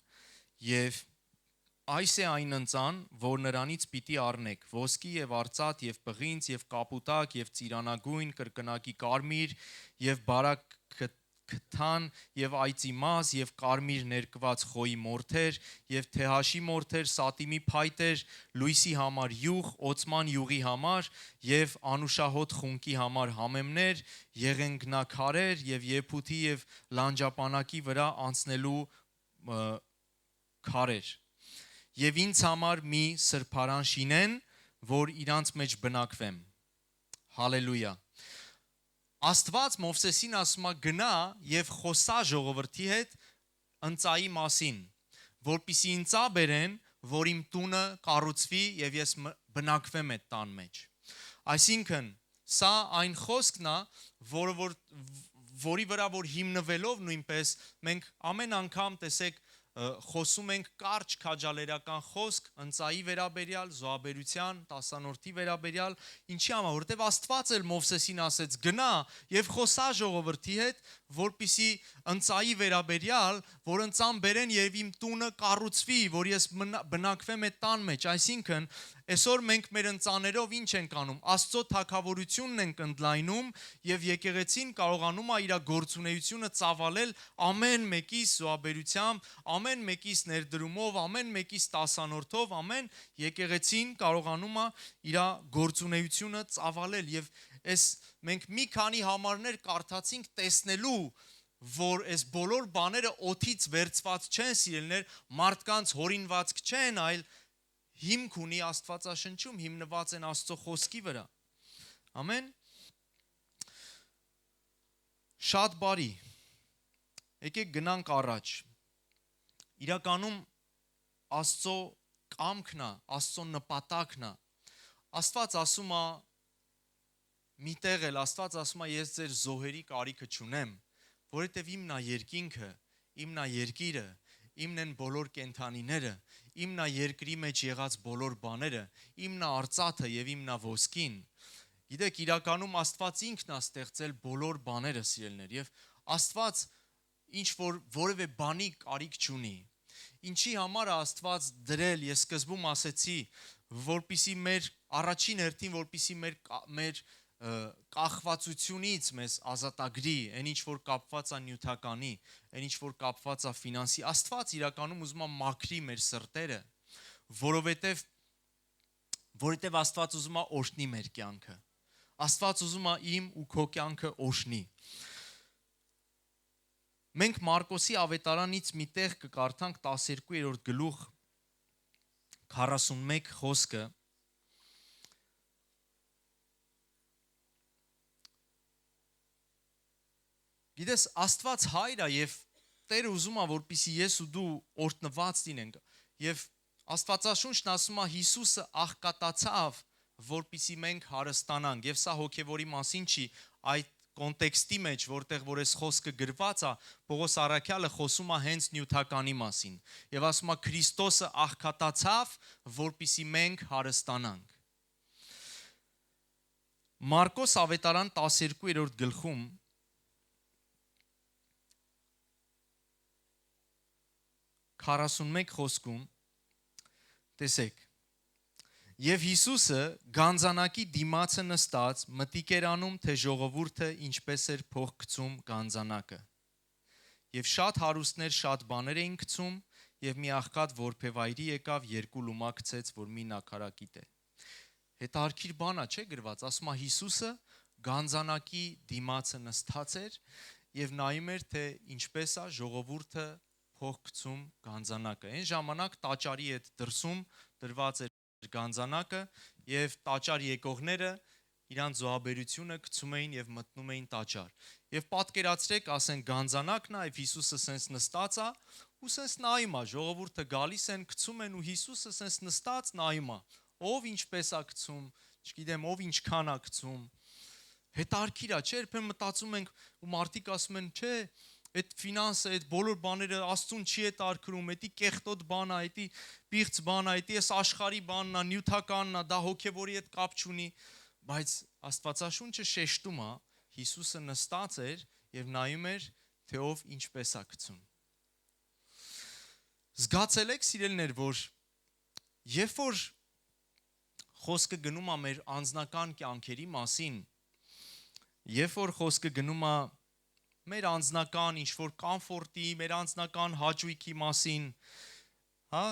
եւ այս է այն ընծան, որ նրանից պիտի առնեք ոսկի եւ արծաթ եւ պղինձ եւ կապուտակ եւ ծիրանագույն կրկնակի կարմիր եւ բարակ քթան եւ այծի մազ եւ կարմիր ներկված խոյի մորթեր եւ թեհաշի մորթեր, սատիմի փայտեր, լույսի համար յուղ, օծման յուղի համար եւ անուշահոտ խունկի համար համեմներ, եղենգնակարեր եւ եփութի եւ լանջապանակի վրա անցնելու քարեր։ Եվ ինձ համար մի սրբարան շինեն, որ իրանց մեջ բնակվեմ։ Հալելույա։ Աստված Մովսեսին ասում է գնա եւ խոսա ժողովրդի հետ ընծայի մասին, որպիսի ընծա բերեն, որ իմ տունը կառուցվի եւ ես բնակվեմ այդ տան մեջ։ Այսինքն, սա այն խոսքն է, որի վրա որ հիմնվելով նույնպես մենք ամեն անգամ տեսեք խոսում ենք կարճ քաջալերական խոսք ընծայի վերաբերյալ, զոհաբերության, տասանորդի վերաբերյալ, ինչի համար, որտեվ Աստված էլ Մովսեսին ասեց գնա եւ խոսա ժողովրդի հետ, որպիսի ընծայի վերաբերյալ, որ ընծան բերեն եւ իմ տունը կառուցվի, որ ես բնակվեմ այդ տան մեջ, այսինքն այսօր մենք մեր ընծաներով ինչ ենք անում, Աստծո թագավորությունն ենք ընդլայնում եւ եկեղեցին կարողանում է իր գործունեությունը ծավալել ամեն մեկիս զոհաբերությամբ, ամեն մեկիս ներդրումով, ամեն մեկիս տասանորդով, ամեն եկեղեցին կարողանում է իր գործունեությունը ծավալել եւ այս մենք մի քանի համարներ կարդացինք տեսնելու որ այս բոլոր բաները օթից վերցված չեն, սիրելիներ, մարդկանց հորինվածք չեն, այլ հիմք ունի Աստվածաշնչում, հիմնված են Աստծո խոսքի վրա։ Ամեն։ Շատ բարի։ Եկեք գնանք առաջ։ Իրականում Աստծո կամքն է, Աստծո նպատակն է։ Աստված ասում է միտեղ էլ Աստված ասում է ես ձեր զոհերի կարիքը չունեմ, որովհետև իմն է երկինքը, իմն է երկիրը, իմն են բոլոր կենդանիները, իմն է երկրի մեջ եղած բոլոր բաները, իմն է արծաթը եւ իմն է ոսկին։ Գիտեք, իրականում Աստված ինքն է ստեղծել բոլոր բաները, սիրելիներ, եւ Աստված ինչ որ որևէ բանի կարիք չունի։ ինչի համար է Աստված դրել, ես սկզբում ասեցի, որպիսի մեր առաջին հերթին, որպիսի մեր կախվածությունից մեզ ազատագրի, այն ինչ որ կապված է նյութականի, այն ինչ որ կապված է ֆինանսի, Աստված իրականում ուզում է մաքրի մեր սրտերը, որովհետև Աստված ուզում է օրհնի մեր կյանքը։ Աստված ուզում է իմ ու քո կյանքը օրհնի։ Մենք Մարկոսի ավետարանից մի տեղ կկարդանք 12-րդ գլուխ 41 խոսքը։ Գիտես, Աստված հայր է եւ Տերը ուզում է, որպեսզի ես ու դու օրհնված լինենք։ Եվ Աստվածաշունչն ասում է Հիսուսը աղքատացավ, որպեսզի մենք հարստանանք։ Եվ սա հոգևորի մասին չի, այդ կոնտեքստի մեջ, որտեղ որ այս խոսքը գրված է, Պողոս առաքյալը խոսում է հենց նյութականի մասին։ Եվ ասում է Քրիստոսը աղքատացավ, որպեսզի մենք հարստանանք։ Մարկոս ավետարան 12-րդ գլխում քառասունմեկ խոսքում տեսեք. Եվ Հիսուսը գանձանակի դիմացը նստած մտիկ էր անում, թե ժողովուրդը ինչպես էր փող գցում գանձանակը։ Եվ շատ հարուստներ շատ բաներ էին գցում, եւ մի աղքատ որբևայրի եկավ, 2 լումա գցեց, որ մի նաքարակիտ է։ Հետարքիր բանա չէ գրված, ասում է Հիսուսը գանձանակի դիմացը նստած էր եւ նայում էր, թե ինչպես է ժողովուրդը փող գցում գանձանակը։ Այն ժամանակ տաճարի հետ դրսում դրված էր գանձանակը եւ տաճար եկողները իրանց զոհաբերությունը գցում էին եւ մտնում էին տաճար։ Եվ պատկերացրեք, ասեն գանձանակն է, եւ Հիսուսը սենց նստած է, ու սենց նայում է, ժողովուրդը գալիս են, գցում են ու Հիսուսը սենց նստած նայում է։ Ով ինչպես է գցում, չգիտեմ, ով ինչքան է գցում։ Հետարքիր է, չէ՞, երբեմն մտածում ենք ու մարդիկ ասում են, չէ, այդ ֆինանսը, այդ բոլոր բաները Աստծուն չի հետարքրում, դա կեղտոտ բան է, դա պիղծ բան է, դա էս աշխարհի բանն է, նյութականն է, դա հոգևորի հետ կապ չունի, բայց Աստվածաշունչը շեշտում է, Հիսուսը նստած էր եւ նայում էր, թե ով ինչպես է գցում։ Զգացել եք, սիրելիներ, որ երբ որ խոսքը գնում է մեր անձնական կյանքերի մասին, երբ որ խոսքը գնում է մեր անձնական ինչ-որ կոմֆորտի, մեր անձնական հաճույքի մասին, հա,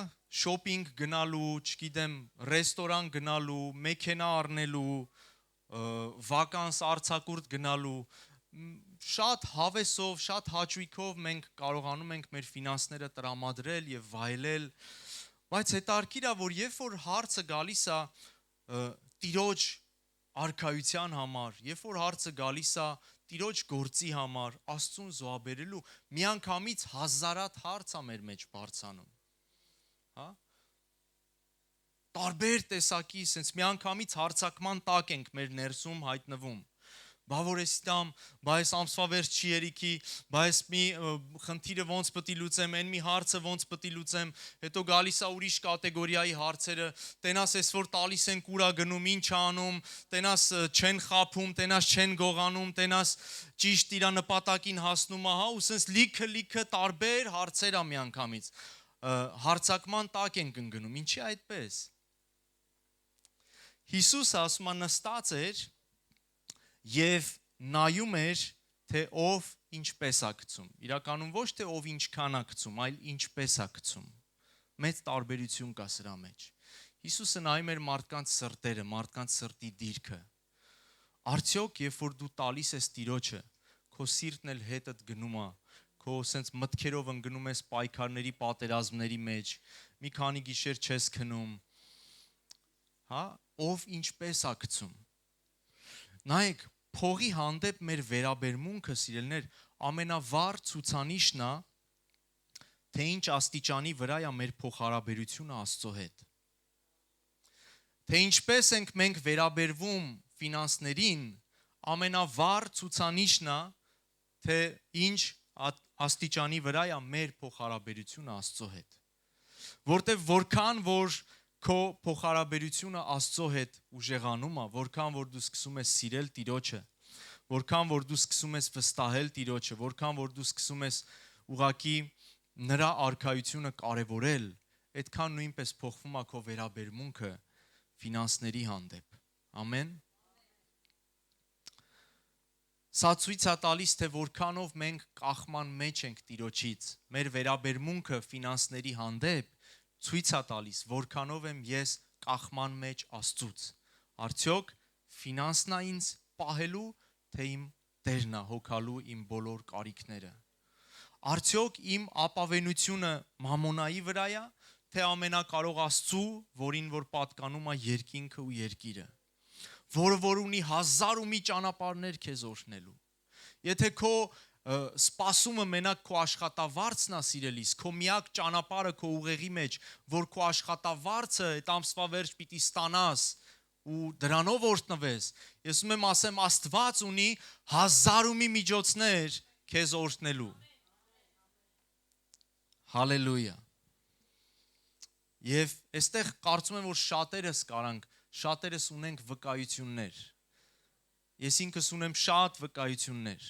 շոփինգ գնալու, չգիտեմ, ռեստորան գնալու, մեքենա առնելու, վականս արձակուրդ գնալու, շատ հավեսով, շատ հաճույքով մենք կարողանում ենք մեր ֆինանսները տրամադրել եւ վայելել, բայց հետարքիր է, որ երբ որ հարցը գալիս է Տիրոջ արքայության համար, երբ որ հարցը գալիս է Տիրոջ գործի համար, Աստծուն զոհաբերելու, միանգամից հազարատ հարց է մեր մեջ բարձանում, հա, տարբեր տեսակի, սենց միանգամից հարցակման տակ ենք մեր ներսում հայտնվում, բա որ ես տամ, բա ես ամսվա վերջ չի երիքի, բա ես մի խնդիրը ոնց պետք է լուծեմ, այն մի հարցը ոնց պետք է լուծեմ, հետո գալիս է ուրիշ կատեգորիայի հարցերը, տենաս ես որ տալիս են կուրա գնում, ինչ անում, տենաս չեն խափում, տենաս չեն գողանում, տենաս ճիշտ իր նպատակին հասնում է, հա, ու սենց լիքը տարբեր հարցեր է միանգամից, հարցակման տակ ենք ընկնում, ինչի այդպես։ Հիսուսը ասում է նստած էր եւ նայում էր, թե ով ինչպես է գցում։ Իրականում ոչ թե ով ինչքան է գցում, այլ ինչպես է գցում։ Մեծ տարբերություն կա սրա մեջ։ Հիսուսը նայում էր մարդկանց սրտերը, մարդկանց սրտի դիրքը։ Արդյոք երբ որ դու տալիս ես Տիրոջը, քո սիրտն էլ հետդ գնում է, քո սենց մտքերով ընկնում ես պայքարների, պատերազմների մեջ, մի քանի գիշեր չես քնում, հա, ով ինչպես է գցում։ Նայեք, փողի հանդեպ մեր վերաբերմունքը, սիրելիներ, ամենավառ ցուցանիշն է, թե ինչ աստիճանի վրա է մեր փոխհարաբերությունը Աստծո հետ։ Թե ինչպես ենք մենք վերաբերվում ֆինանսներին, ամենավառ ցուցանիշն է, թե ինչ աստիճանի վրա է մեր փոխհարաբերությունը Աստծո հետ։ Որտեւ որքան որ քո փոխհարաբերությունը Աստծո հետ ուժեղանում է, որքան որ դու սկսում ես սիրել Տիրոջը, որքան որ դու սկսում ես վստահել Տիրոջը, որքան որ դու սկսում ես ուղակի նրա արքայությունը կարևորել, այդքան նույնպես փոխվում է քո վերաբերմունքը ֆինանսների հանդեպ։ Ամեն։ Սա ցույց է տալիս, թե որքանով մենք կախման մեջ ենք Տիրոջից։ Մեր վերաբերմունքը ֆինանսների հանդեպ ցույց է տալիս, որքանով եմ ես կախման մեջ Աստծուց։ Արդյոք ֆինանսն է ինձ պահելու, թե իմ Տերն է հոգալու իմ բոլոր կարիքները։ Արդյոք իմ ապավենությունը մամոնայի վրա է, թե ամենակարող Աստծու, որին որ պատկանում է երկինքը ու երկիրը, որը որ ունի 1000 ճանապարհներ քեզ օրհնելու։ Եթե քո սպասումը մենակ քո աշխատավարձն է, սիրելիս, քո միակ ճանապարհը քո ուղեղի մեջ, որ քո աշխատավարձը այդ ամսվա վերջ պիտի ստանաս ու դրանով օրհնվես, ես ուզում եմ ասեմ, Աստված ունի 1000 միջոցներ քեզ օրհնելու։ Հալելույա։ Եվ այստեղ կարծում եմ, որ շատերս ունենք վկայություններ։ Ես ինքս ունեմ շատ վկայություններ։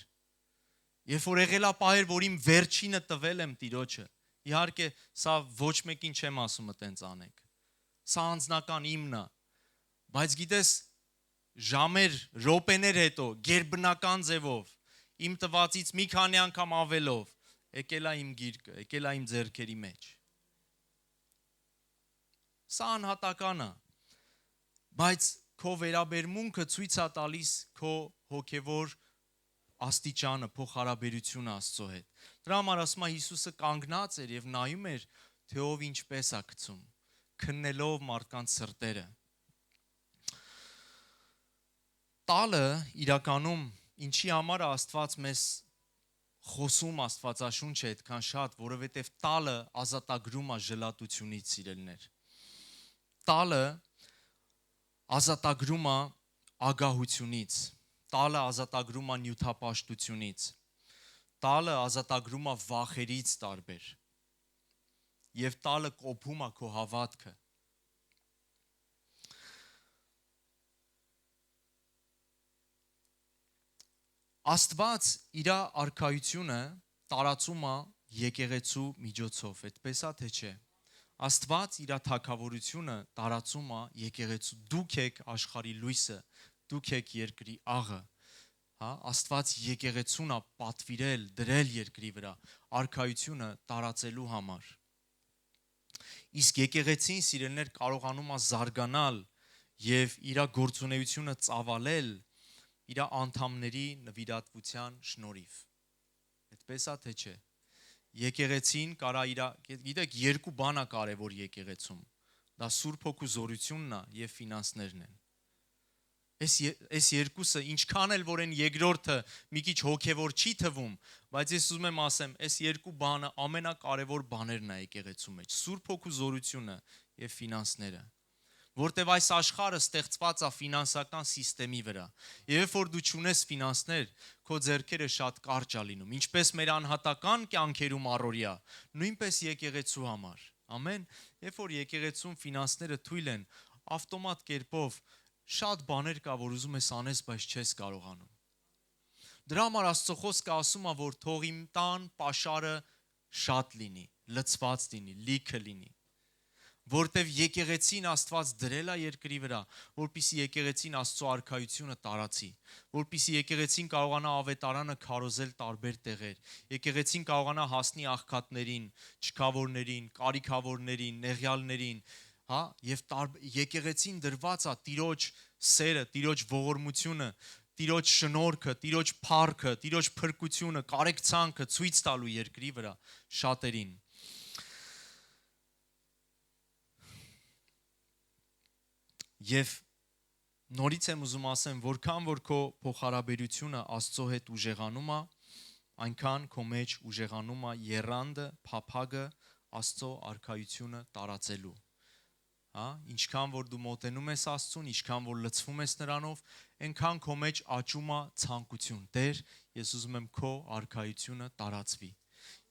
Երբ որ եղել է պահեր, որ իմ վերջինը տվել եմ Տիրոջը, իհարկե սա ոչ մեկին չեմ ասում այտենց անեք։ Սա անձնական իմն է։ Բայց գիտես, ժամեր, րոպեներ հետո, գերբնական ձևով, իմ տվածից մի քանի անգամ ավելով, եկել է իմ գիրկը, եկել է իմ ձեռքերի մեջ։ Սա անհատական է, բայց քո վերաբերմունքը ցույց է տալիս քո հոգևոր աստիճանը, փոխհարաբերությունը Աստծո հետ։ Դրա համար ասում է Հիսուսը կանգնած էր եւ նայում էր, թե ով ինչպես է գցում, քննելով մարդկանց սրտերը։ Տալը իրականում ինչի համար է Աստված մեզ խոսում Աստվածաշունչը այդքան շատ, որովհետև տալը ազատագրում է ժլատությունից, սիրելիներ։ Տալը ազատագրում է ագահությունից, տալը ազատագրում է նյութապաշտությունից, տալը ազատագրում է վախերից տարբեր, եւ տալը կոփում է քո հավատքը։ Աստված իր արքայությունը տարածում է եկեղեցու միջոցով, այդպես է թե չէ։ Աստված իր թագավորությունը տարածում է եկեղեցու։ Դուք եք աշխարհի լույսը, դուք եք երկրի աղը։ Հա, Աստված եկեղեցուն է պատվիրել, դրել երկրի վրա արքայությունը տարածելու համար։ Իսկ եկեղեցին, սիրելիներ, կարողանում է զարգանալ եւ իր գործունեությունը ծավալել իր անդամների նվիրատվության շնորհիվ։ Այդպես է թե չէ։ Եկեղեցին կարա գիտեք, երկու բան է կարևոր եկեղեցում։ Դա Սուրբ Հոգու զորությունն է եւ ֆինանսներն են։ Այս երկուսը ինչքան էլ որ են երկրորդը մի քիչ հոգևոր չի թվում, բայց ես ուզում եմ ասեմ, այս երկու բանը ամենակարևոր բաներն է եկեղեցու մեջ։ Սուրբ Հոգու զորությունը եւ ֆինանսները։ Որտեւ այս աշխարհը ստեղծված է ֆինանսական համակարգի վրա։ Եվ երբ որ դու չունես ֆինանսներ, քո ձեռքերը շատ կարճ է լինում, ինչպես մեր անհատական կյանքերում առօրյա, նույնպես եկեղեցու համար։ Ամեն, երբ որ եկեղեցում ֆինանսները թույլ են, ավտոմատ կերպով շատ բաներ կա, որ ուզում ես անես, բայց չես կարողանում։ Դրա համար Աստծո խոսքը ասում է, որ թող իմ տան պաշարը շատ լինի, լցված լինի, լիքը լինի։ Որտեվ եկեղեցին Աստված դրել է երկրի վրա, որպիսի եկեղեցին Աստծո արքայությունը տարածի, որպիսի եկեղեցին կարողանա ավետարանը քարոզել տարբեր տեղեր, եկեղեցին կարողանա հասնի աղքատներին, չքավորներին, կարիքավորներին, նեղյալներին, հա, եւ եկեղեցին դրված է Տիրոջ սերը, Տիրոջ ողորմությունը, Տիրոջ շնորհքը, Տիրոջ փառքը, Տիրոջ փրկությունը, կարեկցանքը ցույց տալու երկրի վրա շատերին։ Եվ նորից եմ ուզում ասեմ, որքան որ քո փոխհարաբերությունը Աստծո հետ ուժեղանում է, այնքան քո մեջ ուժեղանում է եռանդը, փափագը Աստծո արքայությունը տարածելու։ Հա, ինչքան որ դու մոտենում ես Աստծուն, ինչքան որ լցվում ես նրանով, այնքան քո մեջ աճում է ցանկություն։ Տեր, ես ուզում եմ քո արքայությունը տարածվի։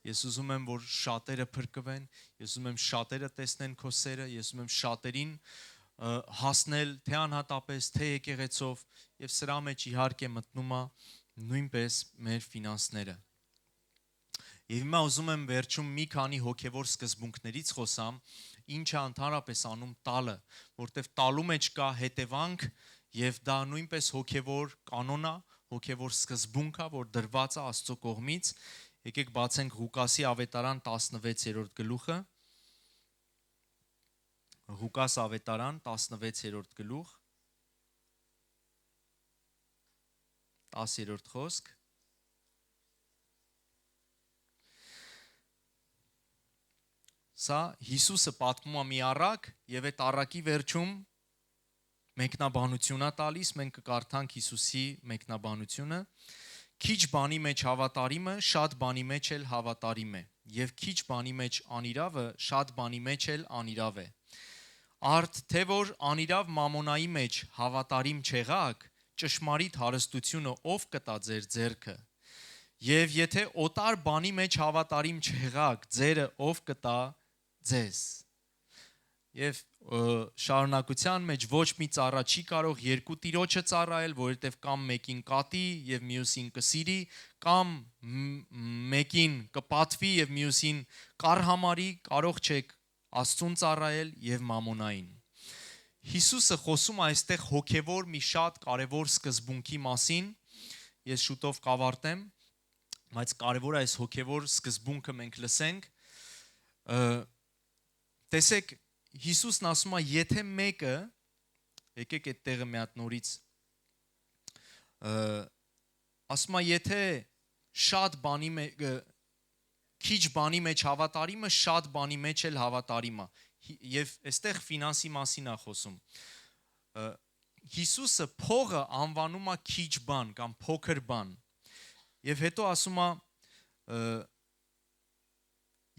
Ես ուզում եմ, որ շատերը փրկվեն, ես ուզում եմ շատերը տեսնեն քո սերը, ես ուզում եմ շատերին հասնել թե անհատապես, թե եկեղեցով, եւ սրա մեջ իհարկե մտնում է նույնպես մեր ֆինանսները։ Եվ հիմա ուզում եմ վերջում մի քանի հոգևոր սկզբունքներից խոսամ, ինչը ընդհանրապես անում տալը, որտեվ տալու մեջ կա հետևանք եւ դա նույնպես հոգևոր կանոն է, հոգևոր սկզբունք է, որ դրված է Աստծո կողմից։ Եկեք բացենք Ղուկասի ավետարան 16-րդ գլուխը։ Ղուկաս ավետարան 16-րդ գլուխ 10-րդ խոսք։ Սա Հիսուսը պատմում է մի առակ եւ այդ առակի վերջում մեկնաբանություն է տալիս, մենք կկարդանք Հիսուսի մեկնաբանությունը։ Քիչ բանի մեջ հավատարիմը շատ բանի մեջ էլ հավատարիմ է եւ քիչ բանի մեջ անիրավը շատ բանի մեջ էլ անիրավ է։ Արդ թե որ անիրավ մամոնայի մեջ հավատարիմ չեղաք, ճշմարիտ հարստությունը ով կտա ձեր ձեռքը։ Եվ եթե օտար բանի մեջ հավատարիմ չեղաք, ձերը ով կտա ձեզ։ Եվ շարունակության մեջ ոչ մի ծառա չի կարող երկու տիրոջը ծառայել, որովհետև կամ մեկին կատի եւ մյուսին կսիրի, կամ մեկին կպատվի եւ մյուսին կառհամարի, կարող չեք Աստծուն ծառայել եւ մամոնային։ Հիսուսը խոսում է այստեղ հոգևոր մի շատ կարևոր սկզբունքի մասին։ Ես շուտով կավարտեմ, բայց կարևոր է այս հոգևոր սկզբունքը մենք լսենք։ Տեսեք, Հիսուսն ասում է, եթե մեկը, եկեք այդ տեղը մի հատ նորից, ասում է, եթե շատ բանի քիչ բանի մեջ հավատարիմը, շատ բանի մեջ էլ հավատարիմ է։ Եվ այստեղ ֆինանսի մասին է խոսում։ Հիսուսը փողը անվանում է քիչ բան կամ փոքր բան։ Եվ հետո ասում է,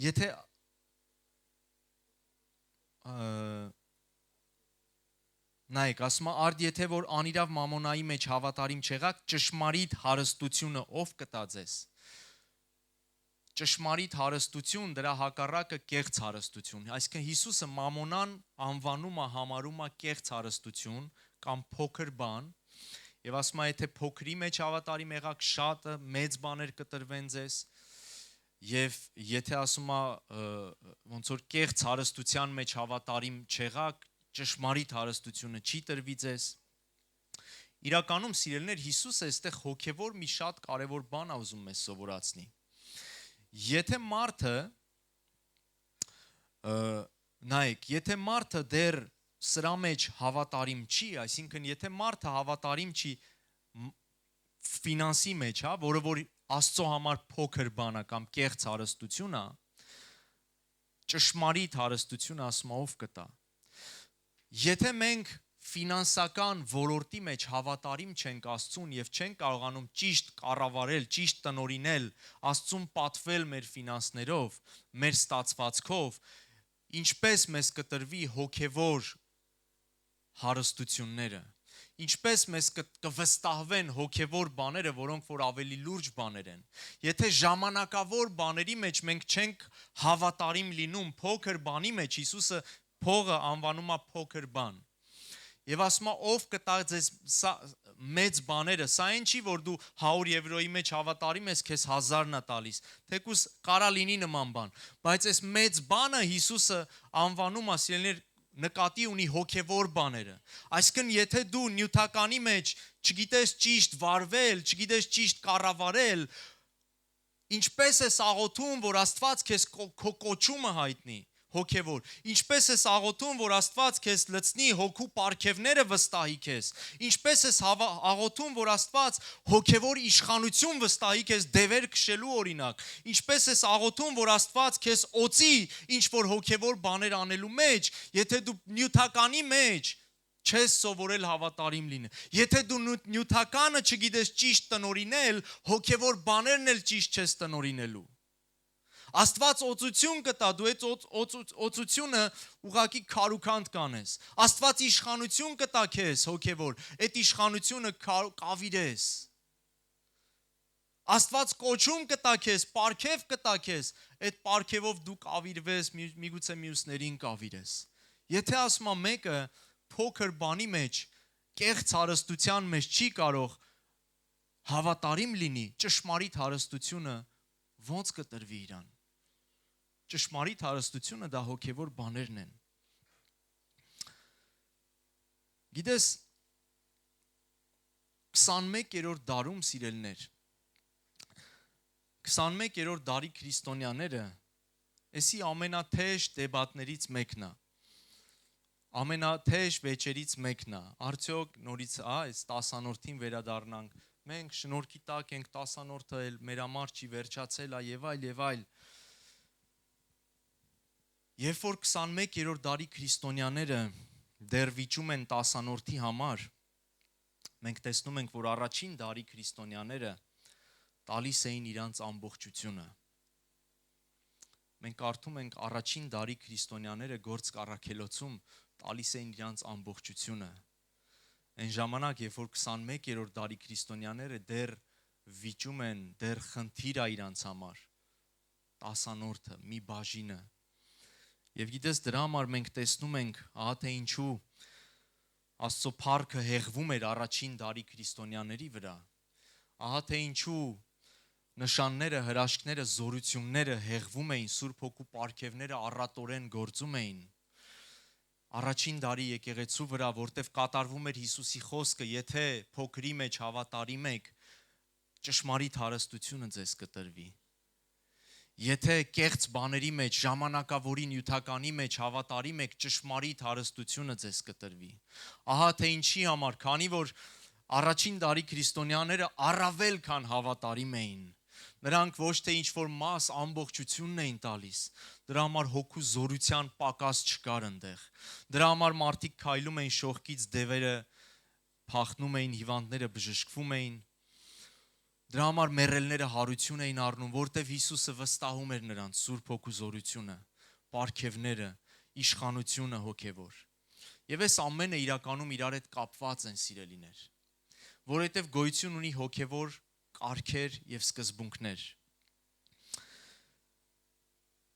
եթե նայեք, ասում է, արդ եթե որ անիրավ մամոնայի մեջ հավատարիմ չեղաք, ճշմարիտ հարստությունը ով կտա ձեզ։ Ճշմարիտ հարստություն, դրա հակառակը կեղծ հարստություն։ Այսինքն Հիսուսը մամոնան անվանում է, համարում է կեղծ հարստություն կամ փոքր բան, եւ ասում է, եթե փոքրի մեջ հավատարիմ եղաք, շատը մեծ բաներ կտրվեն ձեզ։ Եվ եթե ասում է ոնց որ կեղծ հարստության մեջ հավատարիմ չեղաք, ճշմարիտ հարստությունը չի տրվի ձեզ։ Իրականում սիրելիներ, Հիսուսը այստեղ հոգևոր մի շատ կարևոր բան է ուզում մեզ սովորացնի։ Եթե մարդը նայեք, եթե մարդը դեռ սրա մեջ հավատարիմ չի, այսինքն եթե մարդը հավատարիմ չի ֆինանսի մեջ, հա, որը որ Աստծո համար փոքր բան է կամ կեղծ հարստություն է, ճշմարիտ հարստություն ասում ով կտա։ Եթե մենք ֆինանսական ոլորտի մեջ հավատարիմ չենք Աստծուն եւ չենք կարողանում ճիշտ կառավարել, ճիշտ տնօրինել, Աստծուն պատվել մեր ֆինանսներով, մեր ստացվածքով, ինչպես մեզ կտրվի հոգևոր հարստությունները, ինչպես մեզ կվստահվեն հոգևոր բաները, որոնք որ ավելի լուրջ բաներ են։ Եթե ժամանակավոր բաների մեջ մենք չենք հավատարիմ լինում փոքր բանի մեջ, Հիսուսը փողը անվանում է փոքր բան։ Եվ ասում է ով կտա ձեզ մեծ բաները, սա այն չի, որ դու 100 եվրոյի մեջ հավատարիմ ես, քեզ 1000-ն է տալիս, թեկուզ կարա լինի նման բան, բայց այս մեծ բանը Հիսուսը անվանում է, սիրելիներ, նկատի ունի հոգևոր բաները։ Այսինքն եթե դու նյութականի մեջ չգիտես ճիշտ վարվել, չգիտես ճիշտ կառավարել, ինչպես ես աղոթում, որ Աստված քեզ քո կոչումը հայտնի, հոգևոր, ինչպես ես աղոթում, որ Աստված քեզ լցնի հոգու պարգևները վստահի քեզ, ինչպես ես աղոթում, որ Աստված հոգևոր իշխանություն վստահի քեզ դևեր քշելու օրինակ, ինչպես ես աղոթում, որ Աստված քեզ օծի ինչ որ հոգևոր բաներ անելու մեջ, եթե դու նյութականի մեջ չես սովորել հավատարիմ լինել, եթե դու նյութականը չգիտես ճիշտ տնօրինել, հոգևոր բաներն էլ ճիշտ չես տնօրինելու։ Աստված օծություն կտա, դու այդ օծությունը ուղղակի քարուքանդ կանես։ Աստված իշխանություն կտա քեզ հոգևոր, այդ իշխանությունը կավիրես։ Աստված կոչում կտա քեզ, պարգև կտա քեզ, այդ պարգևով դու կավիրվես, միգուցե մյուսներին կավիրես։ Եթե ասում եմ մեկը փոքր բանի մեջ, կեղծ հարստության մեջ չի կարող հավատարիմ լինի, ճշմարիտ հարստությունը ոնց կտրվի իրան։ Ճշմարիտ հարստությունը դա հոգևոր բաներն են։ Գիտես, 21-րդ դարում սիրելներ, 21-րդ դարի քրիստոնյաները էսի ամենաթեժ դեբատներից մեկն է, ամենաթեժ վեճերից մեկն է, արդյոք նորից այս 10-րդին վերադառնանք, մենք շնորհքի տակ ենք, 10-րդը էլ մեր համար չի վերջացել եւ այլ եւ այլ։ Երբ որ 21-րդ դարի քրիստոնյաները դեռ վիճում են 10-րդի համար, մենք տեսնում ենք, որ առաջին դարի քրիստոնյաները տալիս էին իրանց ամբողջությունը։ Մենք կարդում ենք առաջին դարի քրիստոնյաները գործ առաքելոցում տալիս էին իրանց ամբողջությունը։ Այն ժամանակ, երբ որ 21-րդ դարի քրիստոնյաները դեռ վիճում են, դեռ խնդիր է իրանց համար, 10-րդը, մի բաժինը։ Եվ գիտես, դրա համար մենք տեսնում ենք, ահա թե ինչու Աստծո փառքը հեղվում էր առաջին դարի քրիստոնյաների վրա։ Ահա թե ինչու նշանները, հրաշքները, զորությունները հեղվում էին, Սուրբ Հոգու պարգևները առատորեն գործում էին առաջին դարի եկեղեցու վրա, որտև կատարվում էր Հիսուսի խոսքը, եթե փոքրի մեջ հավատարիմ եք, ճշմարիտ հարստությունը ձեզ կտրվի։ Եթե կեղծ բաների մեջ, ժամանակավորի նյութականի մեջ հավատարիմ եք, ճշմարիտ հարստությունը ձեզ կտրվի։ Ահա թե ինչի համար, քանի որ առաջին դարի քրիստոնյաները առավել քան հավատարիմ էին։ Նրանք ոչ թե ինչ-որ մաս ամբողջությունն էին տալիս, դրա համար հոգու զորության պակաս չկար ընդեղ։ Դրա համար մարդիկ քայլում էին շողքից, դևերը փախնում էին, հիվանդները բժշկվում էին։ Դրա համար մեռելները հարություն էին առնում, որտև Հիսուսը վստահում էր նրանց Սուրբ Հոգու զորությունը, պարգևները, իշխանությունը հոգևոր։ Եվ այս ամենը իրականում իրար հետ կապված են, սիրելիներ, որովհետև գոյություն ունի հոգևոր կարգեր եւ սկզբունքներ։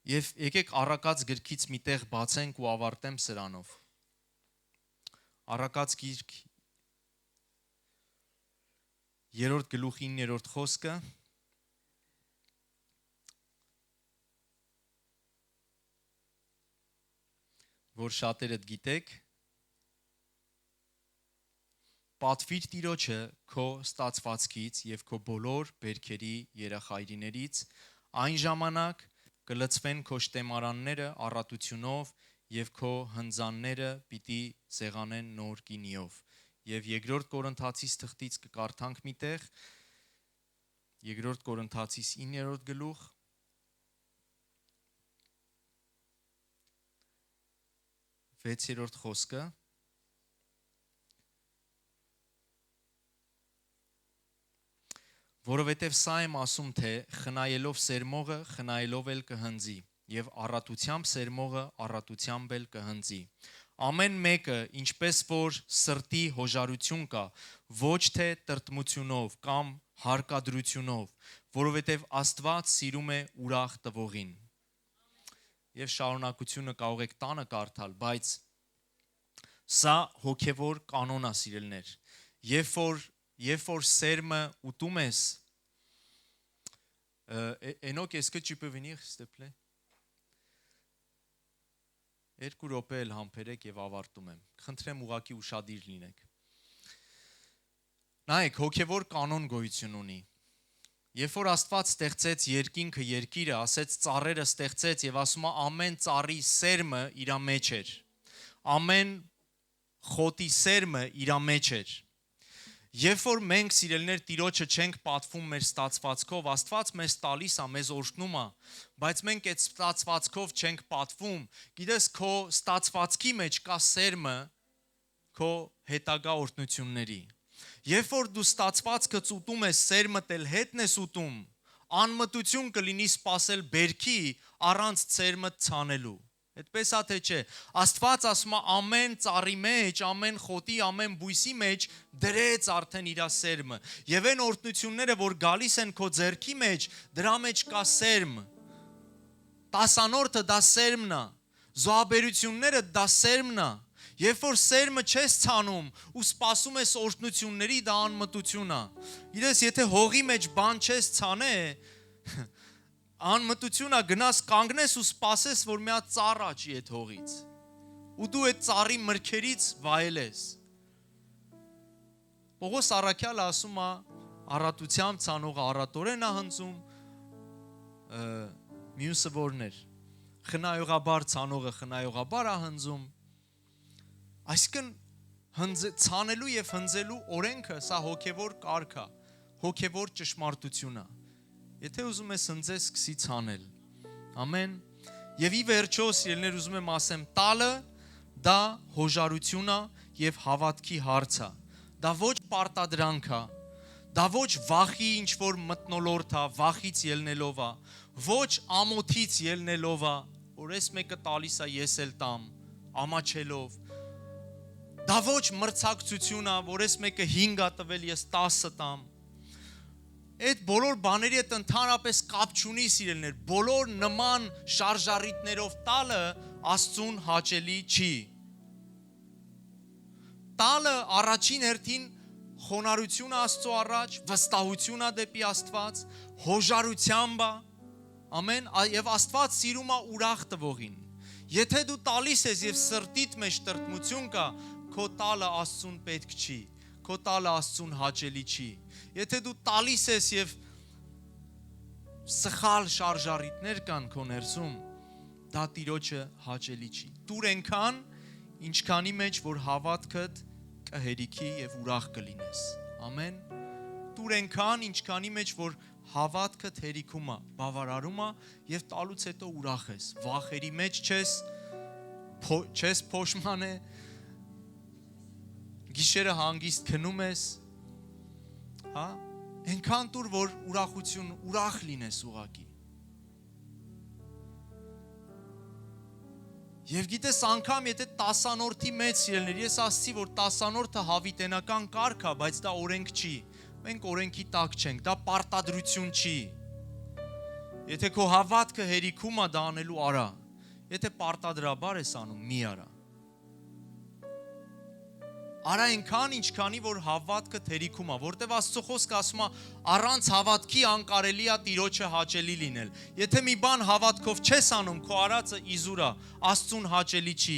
Եվ եկեք Առակաց գրքից մի տեղ բացենք ու ավարտեմ սրանով։ Առակաց գիրք 3-րդ գլուխ 9-րդ խոսքը, որ շատերդ գիտեք, պատվիր Տիրոջը քո ստացվածքից եւ քո բոլոր բերքերի երախայրիներից, այն ժամանակ կլցվեն քո շտեմարանները առատությունով եւ քո հնձանները պիտի սեղանեն նոր գինիով։ Եվ 2-րդ Կորինթացիս թղթից կկարդանք միտեղ, 2-րդ Կորինթացիս 9-րդ գլուխ, 6-րդ խոսքը, որովհետև սա եմ ասում, թե խնայելով սերմողը, խնայելով էլ կհնձի, և առատությամբ սերմողը, առատությամբ էլ կհնձի։ Ամեն մեկը, ինչպես որ սրտի հոժարություն կա, ոչ թե տրտմությունով կամ հարկադրությունով, որովհետև Աստված սիրում է ուրախ տվողին։ Եվ շարունակությունը կարող եք տանը կարդալ, բայց սա հոգևոր կանոն է, սիրելիներ։ Երբ որ սերմը ուտում ես, Էնոք, est-ce que tu peux venir, s'il te plaît? 2 րոպե էլ համբերեք եւ ավարտում եմ։ Խնդրեմ ուղակի ուշադիր լինեք։ Նայեք, հոգևոր կանոն գոյություն ունի։ Երբ որ Աստված ստեղծեց երկինքը, երկիրը, ասեց ծառերը ստեղծեց եւ ասում է ամեն ծառի սերմը իր մեջ էր։ Ամեն խոտի սերմը իր մեջ էր։ Երբ որ մենք սիրելիներ Տիրոջը չենք պատվում մեր ստացվածքով, Աստված մեզ տալիս է, մեզ օրհնում է, բայց մենք այդ ստացվածքով չենք պատվում, գիտես, քո ստացվածքի մեջ կա սերմը քո հետագա օրհնությունների։ Երբ որ դու ստացվածքդ ուտում ես, սերմդ էլ հետն ես ուտում, անմտություն կլինի սпасել բերքի առանց սերմդ ցանելու։ Այդպես է թե չէ։ Աստված ասում է ամեն ծառի մեջ, ամեն խոտի, ամեն բույսի մեջ դրեց արդեն իր սերմը։ Եվ այն օրհնությունները, որ գալիս են քո ձեռքի մեջ, դրա մեջ կա սերմ։ 10-րդը դա սերմն է։ Զոհաբերությունները դա սերմն է։ Երբ որ սերմը չես ցանում ու սպասում ես օրհնությունների, դա անմտություն է։ Գիտես, եթե հողի մեջ բան չես ցանե, անմտությունա գնաս կանգնես ու սպասես, որ մի հատ ծառ աճի այդ հողից։ Ու դու այդ ծառի մրգերից վայելես։ Պողոս առաքյալը ասում է, առատությամբ ցանողը առատորեն է հնձում, մյուսը որներ։ Խնայողաբար ցանողը խնայողաբար է հնձում։ Այսինքն ցանելու եւ հնձելու օրենքը սա հոգեվոր կարգ է, հոգեվոր ճշմարտություն է։ Եթե ուզում ես հնձես, սկսի ցանել։ Ամեն։ Եվ ի վերջո, սիրելիներ, ուզում եմ ասեմ, տալը դա հոժարություն է եւ հավատքի հարց է։ Դա ոչ պարտադրանք է, դա ոչ վախի ինչ որ մտնոլորտ է, վախից ելնելով է, ոչ ամոթից ելնելով է, որ ես մեկը տալիս է ես էլ տամ, ամաչելով։ Դա ոչ մրցակցություն է, որ ես մեկը 5 է տվել, ես 10 տամ։ Այդ բոլոր բաների հետ ընդհանրապես կապ չունի, սիրելիներ, բոլոր նման շարժառիթներով տալը Աստծուն հաճելի չի։ Տալը առաջին հերթին խոնարհություն է Աստծո առաջ, վստահություն է դեպի Աստված, հոժարությամբ է, ամեն, եւ Աստված սիրում է ուրախ տվողին։ Եթե դու տալիս ես եւ սրտիդ մեջ տրտմություն կա, քո տալը Աստծուն պետք չի, քո տալը Աստծուն հաճելի չի։ Եթե դու տալիս ես եւ սխալ շարժառիթներ կան քո ներսում, դա Տիրոջը հաճելի չի։ Տուր այնքան, ինչքանի մեջ որ հավատքդ կհերիքի եւ ուրախ կլինես։ Ամեն։ Տուր այնքան, ինչքանի մեջ որ հավատքդ հերիքում է, բավարարում է եւ տալուց հետո ուրախ ես։ Վախերի մեջ չես փոշմանե, գիշերը հանգիստ քնում ես, հա, այնքան տուր, որ ուրախ լինես ուղակի։ Եվ գիտես անգամ եթե 10-անորդի մեջ սիրելիներ, ես ասացի, որ 10-անորդը հավիտենական կարգ է, բայց դա օրենք չի։ Մենք օրենքի տակ չենք, դա պարտադրություն չի։ Եթե քո հավատքը հերիքում է դա անելու արա, եթե պարտադրաբար ես անում, մի արա։ Արա այնքան, ինչքանի որ հավատքը հերիքում է, որտեվ Աստծո խոսքը ասում է, առանց հավատքի անկարելի է Տիրոջը հաճելի լինել։ Եթե մի բան հավատքով չես անում, քո արածը իզուր է, Աստծուն հաճելի չի։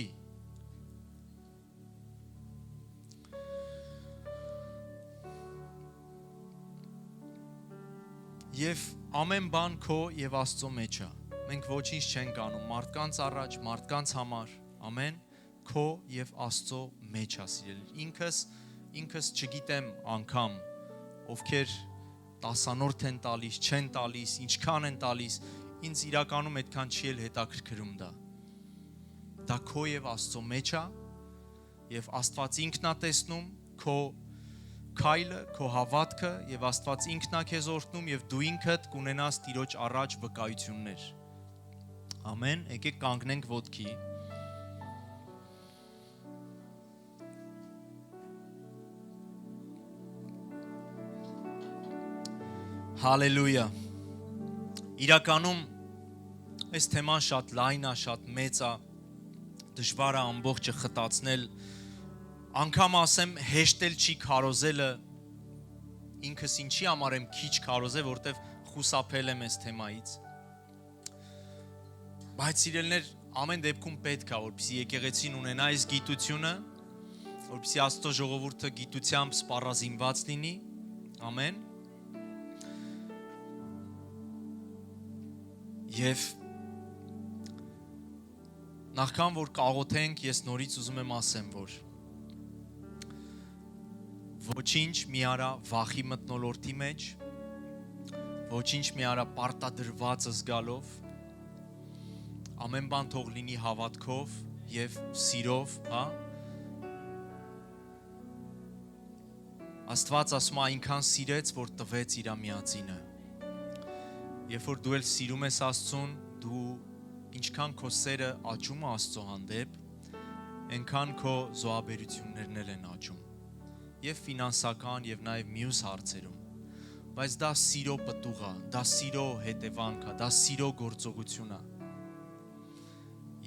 Եվ ամեն բան քո եւ Աստծո մեջ է։ Մենք ոչինչ չենք անում մարդկանց առաջ, մարդկանց համար, ամեն, քո եւ Աստծո մեջ է սիրել։ Ինքս չգիտեմ անգամ ովքեր 10-անորդ են տալիս, չեն տալիս, ինչքան են տալիս, ինձ իրականում այդքան չի էլ հետաքրքրում դա։ Դա քո եւ Աստծո մեջ է եւ Աստված ինքն է տեսնում քո քայլը, քո հավատքը եւ Աստված ինքն է քեզ օրհնում եւ դու ինքդ կունենաս Տիրոջ առաջ վկայություններ։ Ամեն, եկեք կանգնենք ոտքի։ Հալելույա։ Իրականում այս թեման շատ լայն է, շատ մեծ է, դժվար է ամբողջը խտացնել, անգամ ասեմ հեշտել չի քարոզելը, ինքս ինչի համար եմ քիչ քարոզել, որտեվ խուսափել եմ այս թեմայից։ Բայց սիրելիներ, ամեն դեպքում պետք է, որպեսզի եկեղեցին ունենա այս գիտությունը, որպեսզի Աստծո ժողովուրդը գիտությամբ սպառազինված լինի, ամեն։ Եվ նախքան որ կաղոթենք, ես նորից ուզում եմ ասեմ, որ ոչինչ մի արա վախի մթնոլորտի մեջ, ոչինչ մի արա պարտադրված զգալով, ամեն բան թող լինի հավատքով եւ սիրով, հա։ Աստված ասում է այնքան սիրեց, որ տվեց իր միածինը։ Երբ որ դու էլ սիրում ես Աստծուն, դու ինչքան քո սերը աճում է Աստծո հանդեպ, այնքան քո զոհաբերություններն էլ են աճում։ Եվ ֆինանսական եւ նաեւ մյուս հարցերում։ Բայց դա սիրո պտուղ է, դա սիրո հետևանք է, դա սիրո գործողություն է։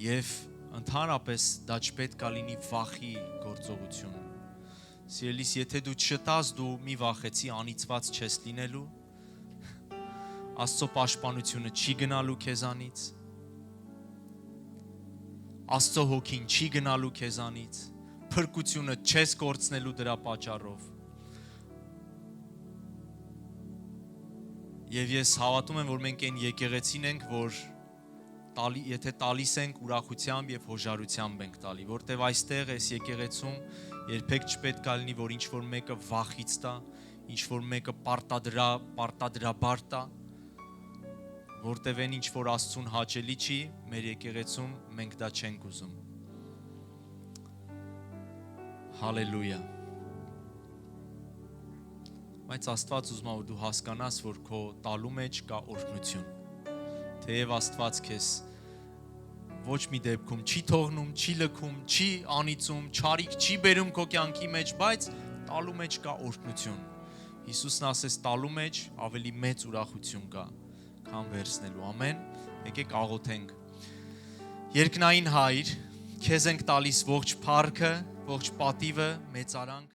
Եվ ընդհանրապես դա չպետք է լինի վախի գործողություն։ Սիրելիս, եթե դու չտաս, դու մի վախեցի անիծված չես լինելու։ Աստծո պաշտպանությունը չի գնալու քեզանից։ Աստծո հոգին չի գնալու քեզանից։ Փրկությունը չես կորցնելու դրա պատճառով։ Եվ ես հավատում եմ, որ մենք այն եկեղեցին ենք, որ եթե տալիս ենք ուրախությամբ եւ հոժարությամբ ենք տալի, որտեվ այստեղ այս եկեղեցում երբեք չպետք է լինի, որ ինչ-որ մեկը վախից տա, ինչ-որ մեկը պարտադրաբար տա, որտեվ այն ինչ-որ Աստծուն հաճելի չի, մեր եկեղեցում մենք դա չենք ուզում։ Հալելույա։ Բայց Աստված ուզում է, որ դու հասկանաս, որ քո տալու մեջ կա օրհնություն։ Թեև Աստված քեզ ոչ մի դեպքում չի թողնում, չի լքում, չի անիծում, չարիք չի բերում քո կյանքի մեջ, բայց տալու մեջ կա օրհնություն։ Հիսուսն ասեց, տալու մեջ ավելի մեծ ուրախություն կա, քան վերցնելու։ Ամեն։ Եկեք աղոթենք։ Երկնային Հայր, քեզ ենք տալիս ողջ փառքը, ողջ պատիվը, մեծարանք